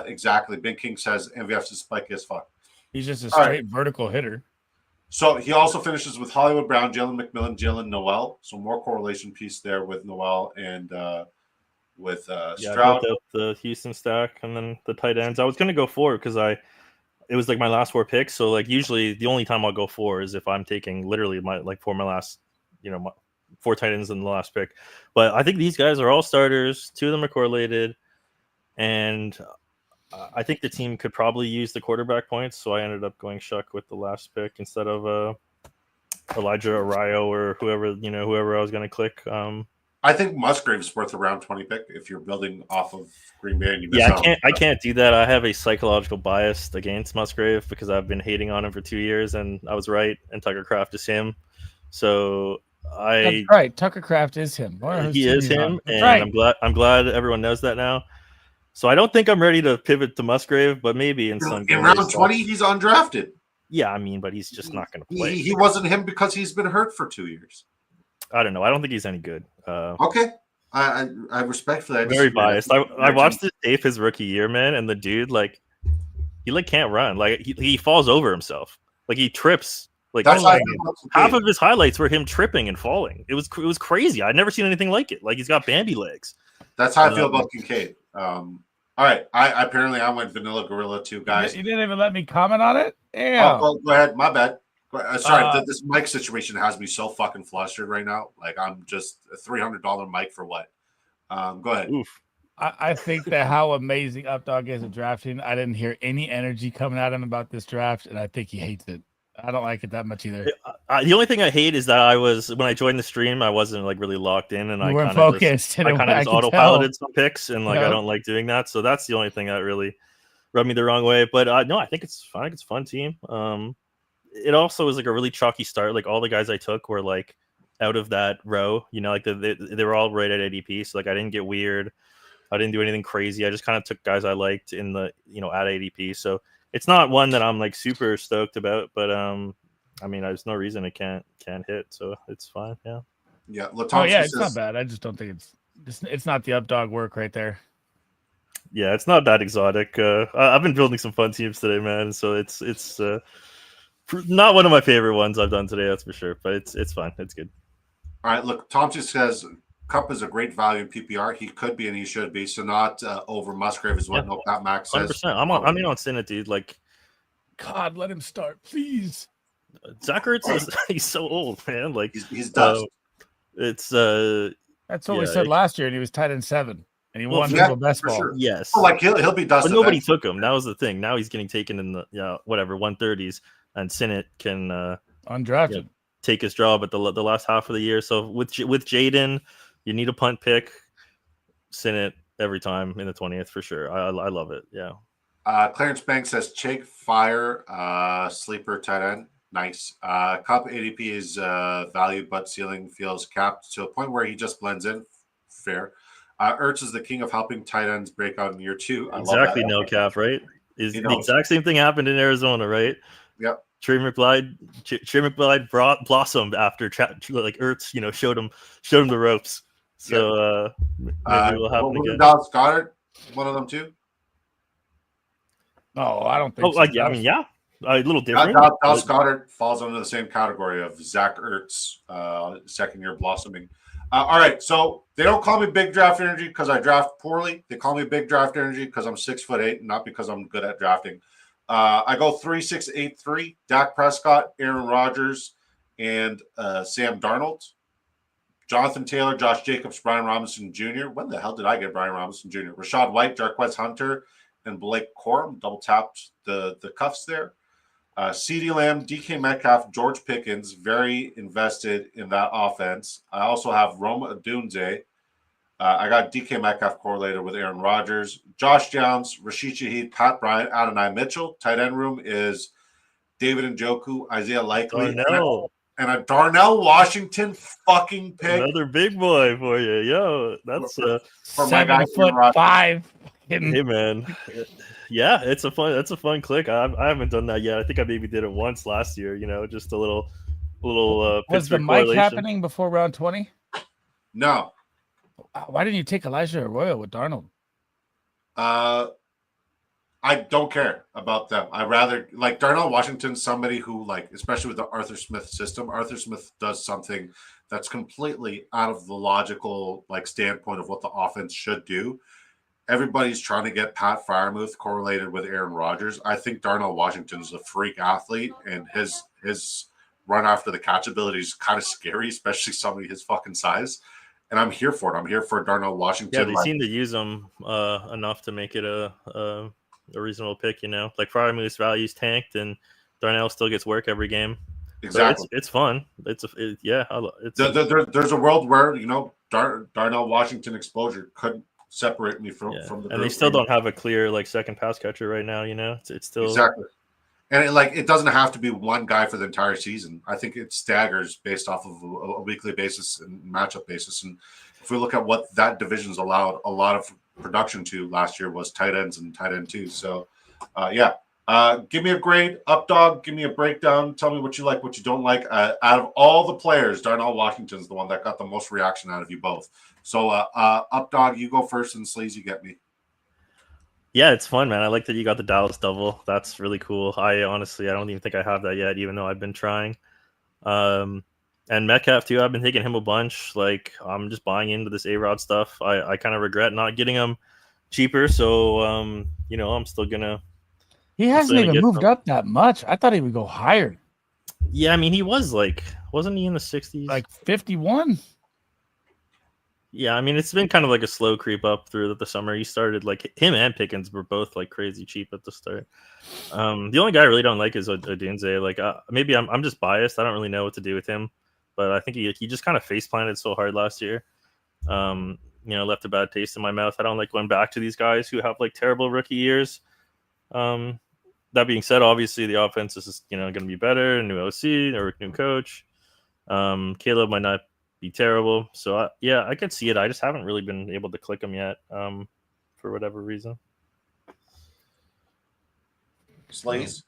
Exactly. Ben King says MVS is spiky as fuck. He's just a straight vertical hitter. So he also finishes with Hollywood Brown, Jalen McMillan, Jalen Noel. So more correlation piece there with Noel and with Stroud. The Houston stack and then the tight ends. I was going to go 4 because it was my last 4 picks. So usually the only time I'll go 4 is if I'm taking literally my last, my 4 tight ends in the last pick. But I think these guys are all starters. 2 of them are correlated, and I think the team could probably use the quarterback points, so I ended up going Shuck with the last pick instead of Elijah Arroyo or whoever I was going to click. I think Musgrave's worth a round 20 pick if you're building off of Green Bay. And I can't do that. I have a psychological bias against Musgrave because I've been hating on him for 2 years, and I was right, and Tucker Kraft is him. So that's right. Tucker Kraft is him. He is him, and right. I'm glad everyone knows that now. So I don't think I'm ready to pivot to Musgrave, but maybe in round 20 he's undrafted. Yeah, but he's just not going to play. He wasn't him because he's been hurt for 2 years. I don't know. I don't think he's any good. Okay, I respectfully. Very biased. I watched this tape his rookie year, man, and the dude he can't run. He falls over himself. He trips. Half of his highlights were him tripping and falling. It was crazy. I'd never seen anything like it. He's got Bambi legs. That's how I feel about Kincaid. All right. I went Vanilla Gorilla too, guys. You didn't even let me comment on it? Yeah. Oh, go ahead. My bad. Sorry, this mic situation has me so fucking flustered right now. I'm just a $300 mic for what? Go ahead. Oof. I think that how amazing Updog is at drafting. I didn't hear any energy coming at him about this draft, and I think he hates it. I don't like it that much either. The only thing I hate is that when I joined the stream, I wasn't really locked in, and I kind of just autopiloted some picks, and I don't like doing that. So that's the only thing that really rubbed me the wrong way. But no, I think it's fine. I think it's a fun team. It also was a really chalky start. All the guys I took were out of that row. They were all right at ADP. So I didn't get weird. I didn't do anything crazy. I just kind of took guys I liked in the at ADP. So it's not one that I'm super stoked about, but there's no reason it can't hit, so it's fine. Yeah. Yeah. It's not bad. I just don't think it's not the Updog work right there. Yeah, it's not that exotic. I've been building some fun teams today, man. So it's not one of my favorite ones I've done today, that's for sure. But it's fine. It's good. All right. Look, Tom just says Kupp is a great value in PPR. He could be and he should be. So not over Musgrave is what No Pat Max says. 100%. I'm in on Sinnott, dude. God, let him start, please. Zach Ertz he's so old, man. He's dust. That's what we said last year, and he was tight end 7, and he won the best ball. Sure. Yes. He'll be dust. But nobody took him. That was the thing. Now he's getting taken in the 130s, and Sinnott can undrafted take his job at the last half of the year. So with Jaden, you need a punt pick. Sinnott every time in the 20th for sure. I love it. Yeah. Clarence Banks says Chig Fire, sleeper tight end. Nice. Cup ADP is valued, but ceiling feels capped to a point where he just blends in. Fair. Ertz is the king of helping tight ends break out in year 2. I Exactly, love that. no cap, right? Is He the knows. exact same thing happened in Arizona, right? Yep. Trey McBride blossomed after like Ertz, showed him the ropes. So maybe it will happen again. Dallas Goddard, one of them too. No, I don't think Oh, so. yeah, I mean, yeah, a little different. Dallas Goddard falls under the same category of Zach Ertz, second year blossoming. All right, so they don't call me big draft energy because I draft poorly. They call me big draft energy because I'm 6'8", not because I'm good at drafting. I go 3, 6, 8, 3. Dak Prescott, Aaron Rodgers, and Sam Darnold. Jonathan Taylor, Josh Jacobs, Brian Robinson Jr. When the hell did I get Brian Robinson Jr.? Rashad White, Jarquez Hunter, and Blake Corum. Double tapped the cuffs there. CeeDee Lamb, DK Metcalf, George Pickens, very invested in that offense. I also have Rome Odunze. I got DK Metcalf correlated with Aaron Rodgers. Josh Downs, Rashid Shaheed, Pat Bryant, Adonai Mitchell. Tight end room is David Njoku, Isaiah Likely, and a Darnell Washington fucking pick. Another big boy for you. Yo, that's for my guy 7'5". Hey man. Yeah, that's a fun click. I haven't done that yet. I think I maybe did it once last year, just a little was the mic happening before round 20? No. Why didn't you take Elijah Arroyo with Darnold? I don't care about them. I rather like Darnell Washington, somebody who especially with the Arthur Smith system. Arthur Smith does something that's completely out of the logical standpoint of what the offense should do. Everybody's trying to get Pat Freiermuth correlated with Aaron Rodgers. I think Darnell Washington is a freak athlete, and his run after the catch ability is kind of scary, especially somebody his fucking size. And I'm here for it. I'm here for Darnell Washington. Yeah, they seem to use him enough to make it a reasonable pick. Like Freiermuth's value's tanked, and Darnell still gets work every game. Exactly, so it's fun. There's a world where Darnell Washington exposure could separate me from the group. And they still don't have a clear second pass catcher right now. It's still exactly. And it doesn't have to be one guy for the entire season. I think it staggers based off of a weekly basis and matchup basis. And if we look at what that division's allowed a lot of production to last year was tight ends and tight end too. So, give me a grade, up dog. Give me a breakdown. Tell me what you like, what you don't like. Out of all the players, Darnell Washington's the one that got the most reaction out of you both. So, up dog, you go first, and Sleez, you get me. Yeah, it's fun, man. I like that you got the Dallas double. That's really cool. I don't even think I have that yet, even though I've been trying. And Metcalf too. I've been taking him a bunch. I'm just buying into this A-Rod stuff. I kind of regret not getting him cheaper. So I'm still gonna. He hasn't even moved up that much. I thought he would go higher. Yeah, I mean he was wasn't he in the 60s? 51. Yeah, I mean it's been kind of a slow creep up through the summer. He started him and Pickens were both crazy cheap at the start. The only guy I really don't like is Odunze. Maybe I'm just biased. I don't really know what to do with him, but I think he just kind of face planted so hard last year. Left a bad taste in my mouth. I don't like going back to these guys who have terrible rookie years. That being said, obviously the offense is going to be better. New OC or new coach. Caleb might not be terrible. So I could see it. I just haven't really been able to click him yet, for whatever reason. Sleez.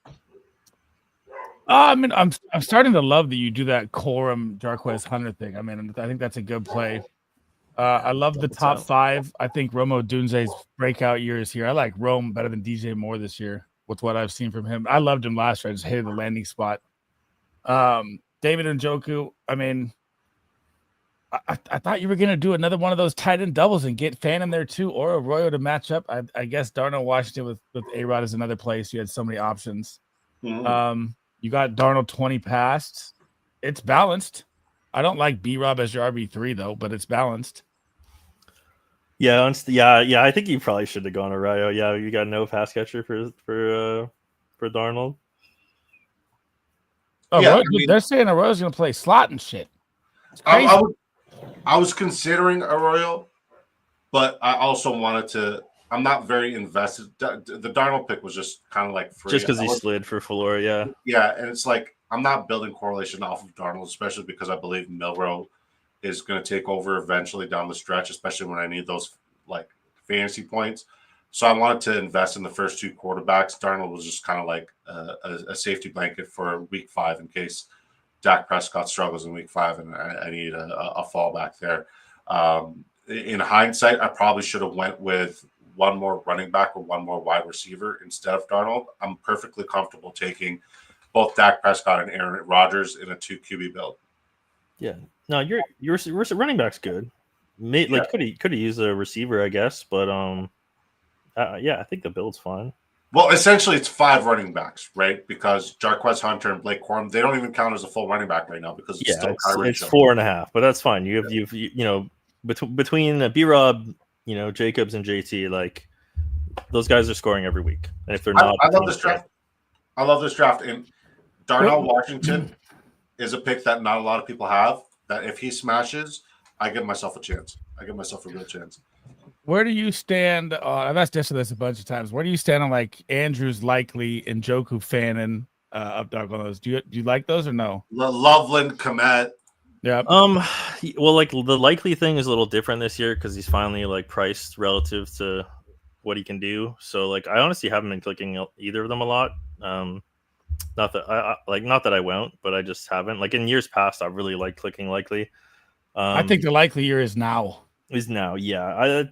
I mean, I'm starting to love that you do that Corum Jarquez Hunter thing. I mean, I think that's a good play. I love the top 5. I think Rome Odunze's breakout year is here. I like Rome better than DJ Moore this year with what I've seen from him. I loved him last year. I just hated the landing spot. David Njoku, I mean, I thought you were going to do another one of those tight end doubles and get Fan in there too, or Arroyo to match up. I guess Darnell Washington with A-Rod is another place. You had so many options. Mm-hmm. You got Darnold 20 passed. It's balanced. I don't like B-Rob as your RB3 though, but it's balanced. Yeah, I think you probably should have gone Arroyo. Yeah, you got no pass catcher for Darnold. Oh, yeah, they're saying Arroyo's going to play slot and shit. I was considering Arroyo, but I also wanted to I'm not very invested. The Darnold pick was just kind of like free. Just because he slid for Fuller, yeah. Yeah, and it's like I'm not building correlation off of Darnold, especially because I believe Milroe is going to take over eventually down the stretch, especially when I need those like fantasy points. So I wanted to invest in the first two quarterbacks. Darnold was just kind of like a safety blanket for week 5 in case Dak Prescott struggles in week 5, and I need a fallback there. In hindsight, I probably should have went with one more running back or one more wide receiver instead of Darnold. I'm perfectly comfortable taking both Dak Prescott and Aaron Rodgers in a 2 QB build. Yeah. No, your running back's good. Like could have used a receiver, I guess, but yeah, I think the build's fine. Well, essentially, it's 5 running backs, right? Because Jarquez Hunter and Blake Corum, they don't even count as a full running back right now because it's still it's 4.5, but that's fine. You've between B-Rob, Jacobs and JT, like those guys are scoring every week, and if they're not, I love this draft. I love this draft, and Darnell Washington is a pick that not a lot of people have. That if he smashes, I give myself a chance. I give myself a real chance. Where do you stand? I've asked this a bunch of times. Where do you stand on like Andrews, Likely, and Njoku, Fannin up dog on those? Do you like those or no? Loveland, Komet. Yeah. Well, like the Likely thing is a little different this year because he's finally like priced relative to what he can do. So like I honestly haven't been clicking either of them a lot. Not that I won't, but I just haven't. Like in years past, I really liked clicking Likely. I think the likely year is now. Is now, yeah.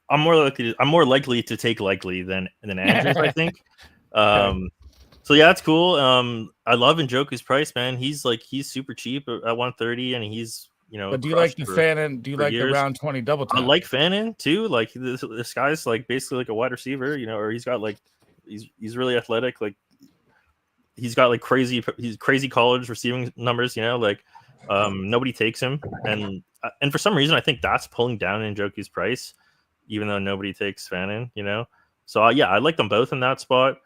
I'm more likely to take Likely than Andrews, I think. So yeah, that's cool. I love Njoku's price, man. He's super cheap at 130, and he's But do you like the Fannin? Do you like the round 20 double tap? I like Fannin too. Like this guy's like basically like a wide receiver, or he's got like he's really athletic. Like he's got like crazy college receiving numbers. Nobody takes him, and for some reason I think that's pulling down Njoku's price, even though nobody takes Fannin. So yeah, I like them both in that spot.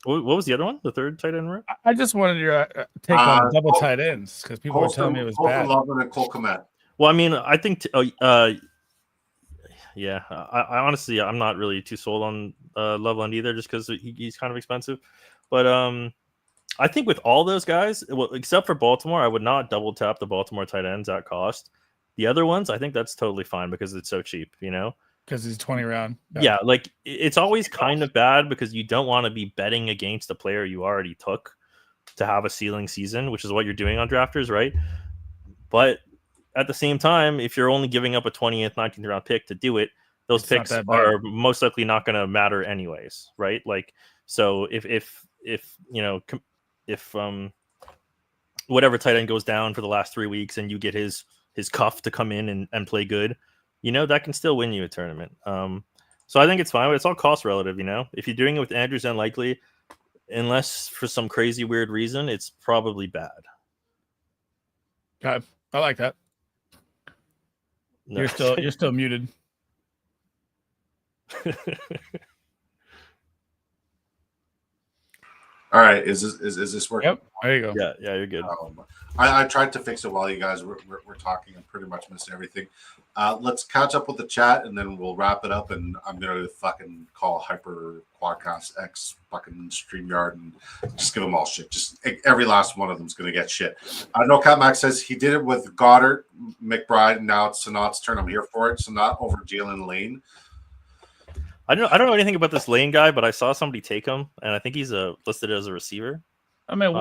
What was the other one? The third tight end? I just wanted your take on double tight ends because people were telling me it was bad. Loveland and Cole Komet. Well, I mean, I think yeah. I honestly, I'm not really too sold on Loveland either, just because he's kind of expensive. But I think with all those guys, well, except for Baltimore, I would not double tap the Baltimore tight ends at cost. The other ones, I think that's totally fine because it's so cheap, Because he's 20 round. Yeah, like it's always kind of bad because you don't want to be betting against a player you already took to have a ceiling season, which is what you're doing on drafters, right? But at the same time, if you're only giving up a 20th, 19th round pick to do it, those picks are most likely not going to matter anyways, right? Like, so if whatever tight end goes down for the last 3 weeks and you get his cuff to come in and play good, that can still win you a tournament. So I think it's fine, but it's all cost relative, If you're doing it with Andrews and Likely, unless for some crazy weird reason, it's probably bad. Okay. I like that. No. You're still muted. All right, is this working? Yep, there you go. Yeah, you're good. I tried to fix it while you guys were talking and pretty much missed everything. Let's catch up with the chat and then we'll wrap it up. And I'm gonna fucking call Hyper Quadcast X fucking StreamYard and just give them all shit. Just every last one of them's gonna get shit. I know Cat Max says he did it with Goddard, McBride, and now it's Sanat's turn. I'm here for it. Sanat over Jalen Lane. I don't know anything about this Lane guy, but I saw somebody take him, and I think he's listed as a receiver. I mean,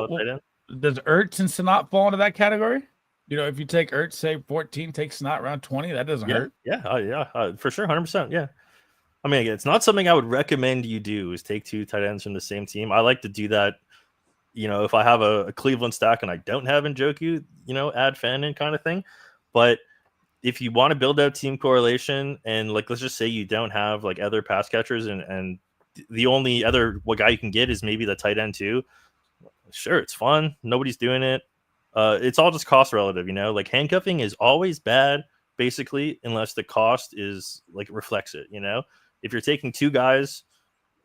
does Ertz and Sanat fall into that category? If you take Ertz, say 14, take Sanat around 20, that doesn't hurt. Yeah, for sure, 100%. Yeah, I mean, again, it's not something I would recommend you do is take 2 tight ends from the same team. I like to do that. If I have a Cleveland stack and I don't have Njoku, add Fannin kind of thing, but if you want to build out team correlation and like let's just say you don't have like other pass catchers and the only other guy you can get is maybe the tight end too, sure, it's fun. Nobody's doing it. It's all just cost relative, like handcuffing is always bad basically unless the cost is like reflects it. If you're taking 2 guys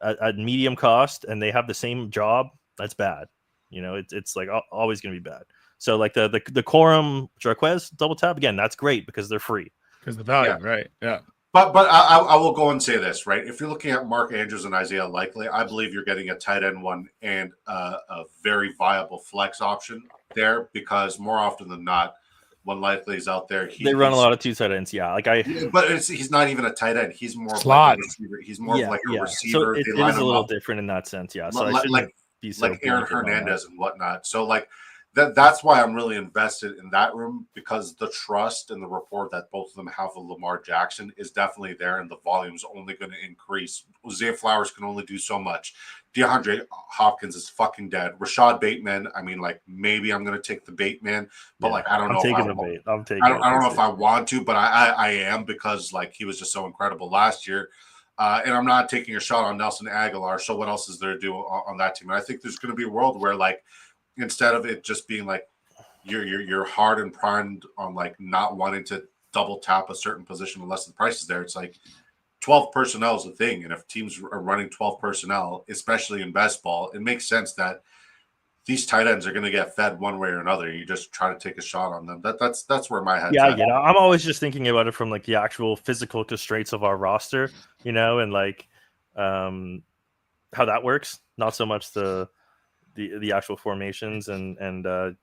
at medium cost and they have the same job, that's bad. It's like always going to be bad. So like the Corum Jarquez double tap again, that's great because they're free. Because the value, right? Yeah. But I will go and say this, right? If you're looking at Mark Andrews and Isaiah Likely, I believe you're getting a tight end one and a very viable flex option there, because more often than not, when Likely is out there, they run a lot of two tight ends. Yeah, like but he's not even a tight end. He's more Slot. of like a receiver. He's more of like a So receiver. it is a little different in that sense. Yeah, so I shouldn't be so like Aaron blanket on that. Hernandez and whatnot. So like that's why I'm really invested in that room, because the trust and the rapport that both of them have with Lamar Jackson is definitely there, and the volume's only going to increase. Zay Flowers can only do so much. DeAndre Hopkins is fucking dead. Rashad Bateman, I mean, like, maybe I'm going to take the Bateman, but like I don't know. I'm taking I don't know if I want to, but I am, because like he was just so incredible last year. And I'm not taking a shot on Nelson Aguilar. So what else is there to do on that team? And I think there's going to be a world where, like, instead of it just being like you're hard and primed on like not wanting to double tap a certain position unless the price is there, it's like 12 personnel is a thing. And if teams are running 12 personnel, especially in best ball, it makes sense that these tight ends are going to get fed one way or another. You just try to take a shot on them. That's where my head's at. Yeah, I'm always just thinking about it from like the actual physical constraints of our roster, and like how that works. Not so much the actual formations and a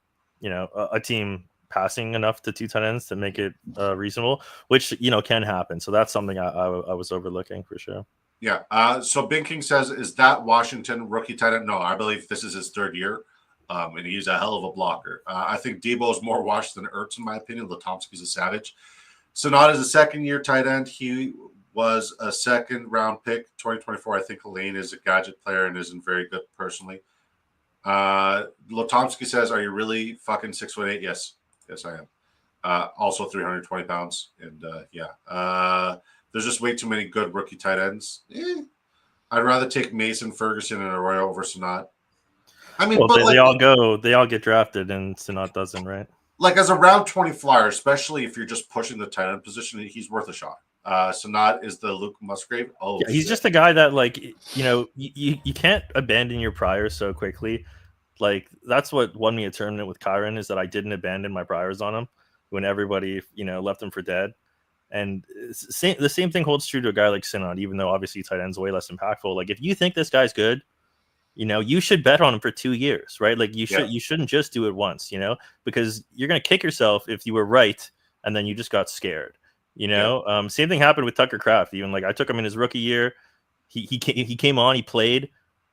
team passing enough to two tight ends to make it reasonable, which can happen. So that's something I was overlooking for sure. Yeah. So Bing King says, is that Washington rookie tight end? No, I believe this is his third year. And he's a hell of a blocker. I think Debo is more washed than Ertz, in my opinion. Latomski's a savage. Sonata is a second-year tight end. He was a second-round pick, 2024. I think Elaine is a gadget player and isn't very good personally. Latomski says, are you really fucking 6'8"? Yes, I am. Also 320 pounds. And there's just way too many good rookie tight ends. I'd rather take Mason, Ferguson, and Arroyo over Sonata. I mean, well, they all get drafted, and Sonata doesn't, right? Like, as a round 20 flyer, especially if you're just pushing the tight end position, he's worth a shot. Sonata is the Luke Musgrave. Oh, yeah, he's just a guy that, like, you can't abandon your priors so quickly. Like, that's what won me a tournament with Kyron, is that I didn't abandon my priors on him when everybody left him for dead. And the same thing holds true to a guy like Sonata, even though obviously tight end's way less impactful. Like, if you think this guy's good, you should bet on him for 2 years, right? Like, you shouldn't just do it once, because you're going to kick yourself if you were right and then you just got scared, Same thing happened with Tucker Kraft. Even like I took him in his rookie year. He came on, he played.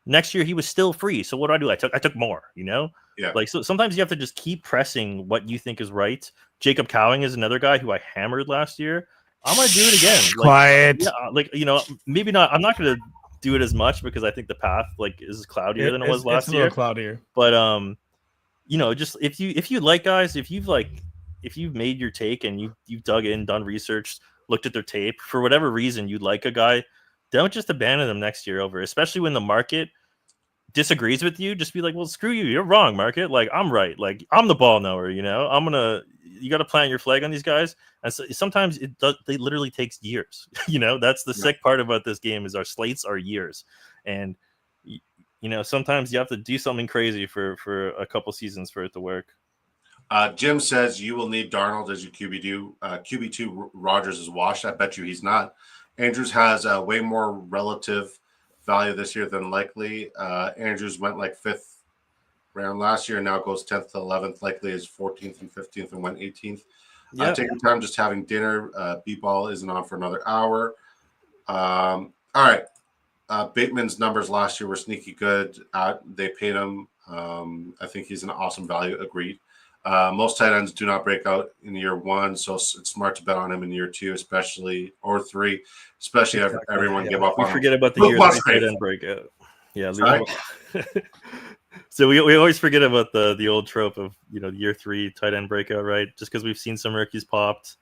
Next year he was still free. So what do? I took more, Yeah. Like, so sometimes you have to just keep pressing what you think is right. Jacob Cowing is another guy who I hammered last year. I'm going to do it again. Quiet. Yeah, maybe not. I'm not going to do it as much because I think the path is cloudier than it was last year. Cloudier. But just if you like guys, if you've made your take and you've dug in, done research, looked at their tape, for whatever reason you'd like a guy, don't just abandon them next year over, especially when the market disagrees with you. Just be like, well, screw you, you're wrong, market. Like, I'm right. Like, I'm the ball knower. You got to plant your flag on these guys. And so sometimes they literally takes years. That's the sick part about this game, is our slates are years. And sometimes you have to do something crazy for a couple seasons for it to work. Jim says you will need Darnold as your QB2. QB2 Rodgers is washed. I bet you he's not. Andrews has way more relative value this year than Likely. Andrews went like 5th round last year and now goes 10th to 11th. Likely is 14th and 15th and went 18th. Take your time just having dinner. B-ball isn't on for another hour. All right. Bateman's numbers last year were sneaky good. They paid him. I think he's an awesome value. Agreed. Most tight ends do not break out in year 1, so it's smart to bet on him in year 2, or 3, especially if everyone give up on him. We forget about the year 3 tight end breakout. Yeah. So we always forget about the old trope of year 3 tight end breakout, right? Just because we've seen some rookies popped,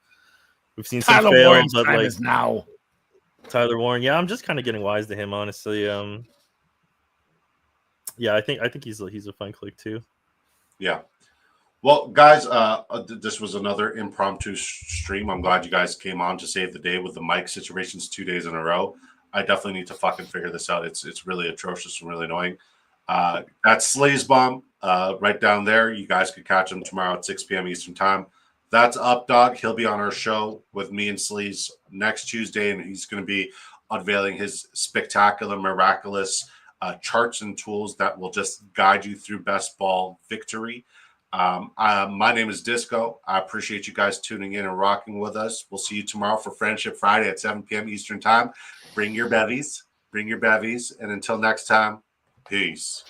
we've seen some fail, but like now Tyler Warren. Yeah, I'm just kind of getting wise to him, honestly. Yeah, I think he's a fun click too. Yeah. Well, guys, this was another impromptu stream. I'm glad you guys came on to save the day with the mic situations 2 days in a row. I definitely need to fucking figure this out. It's really atrocious and really annoying. That's Sleez Bomb right down there. You guys could catch him tomorrow at 6 p.m. Eastern Time. That's Up Dog. He'll be on our show with me and Sleez next Tuesday, and he's going to be unveiling his spectacular, miraculous charts and tools that will just guide you through best ball victory. My name is Disco. I appreciate you guys tuning in and rocking with us. We'll see you tomorrow for Friendship Friday at 7 p.m. Eastern Time. Bring your bevies. And until next time, peace.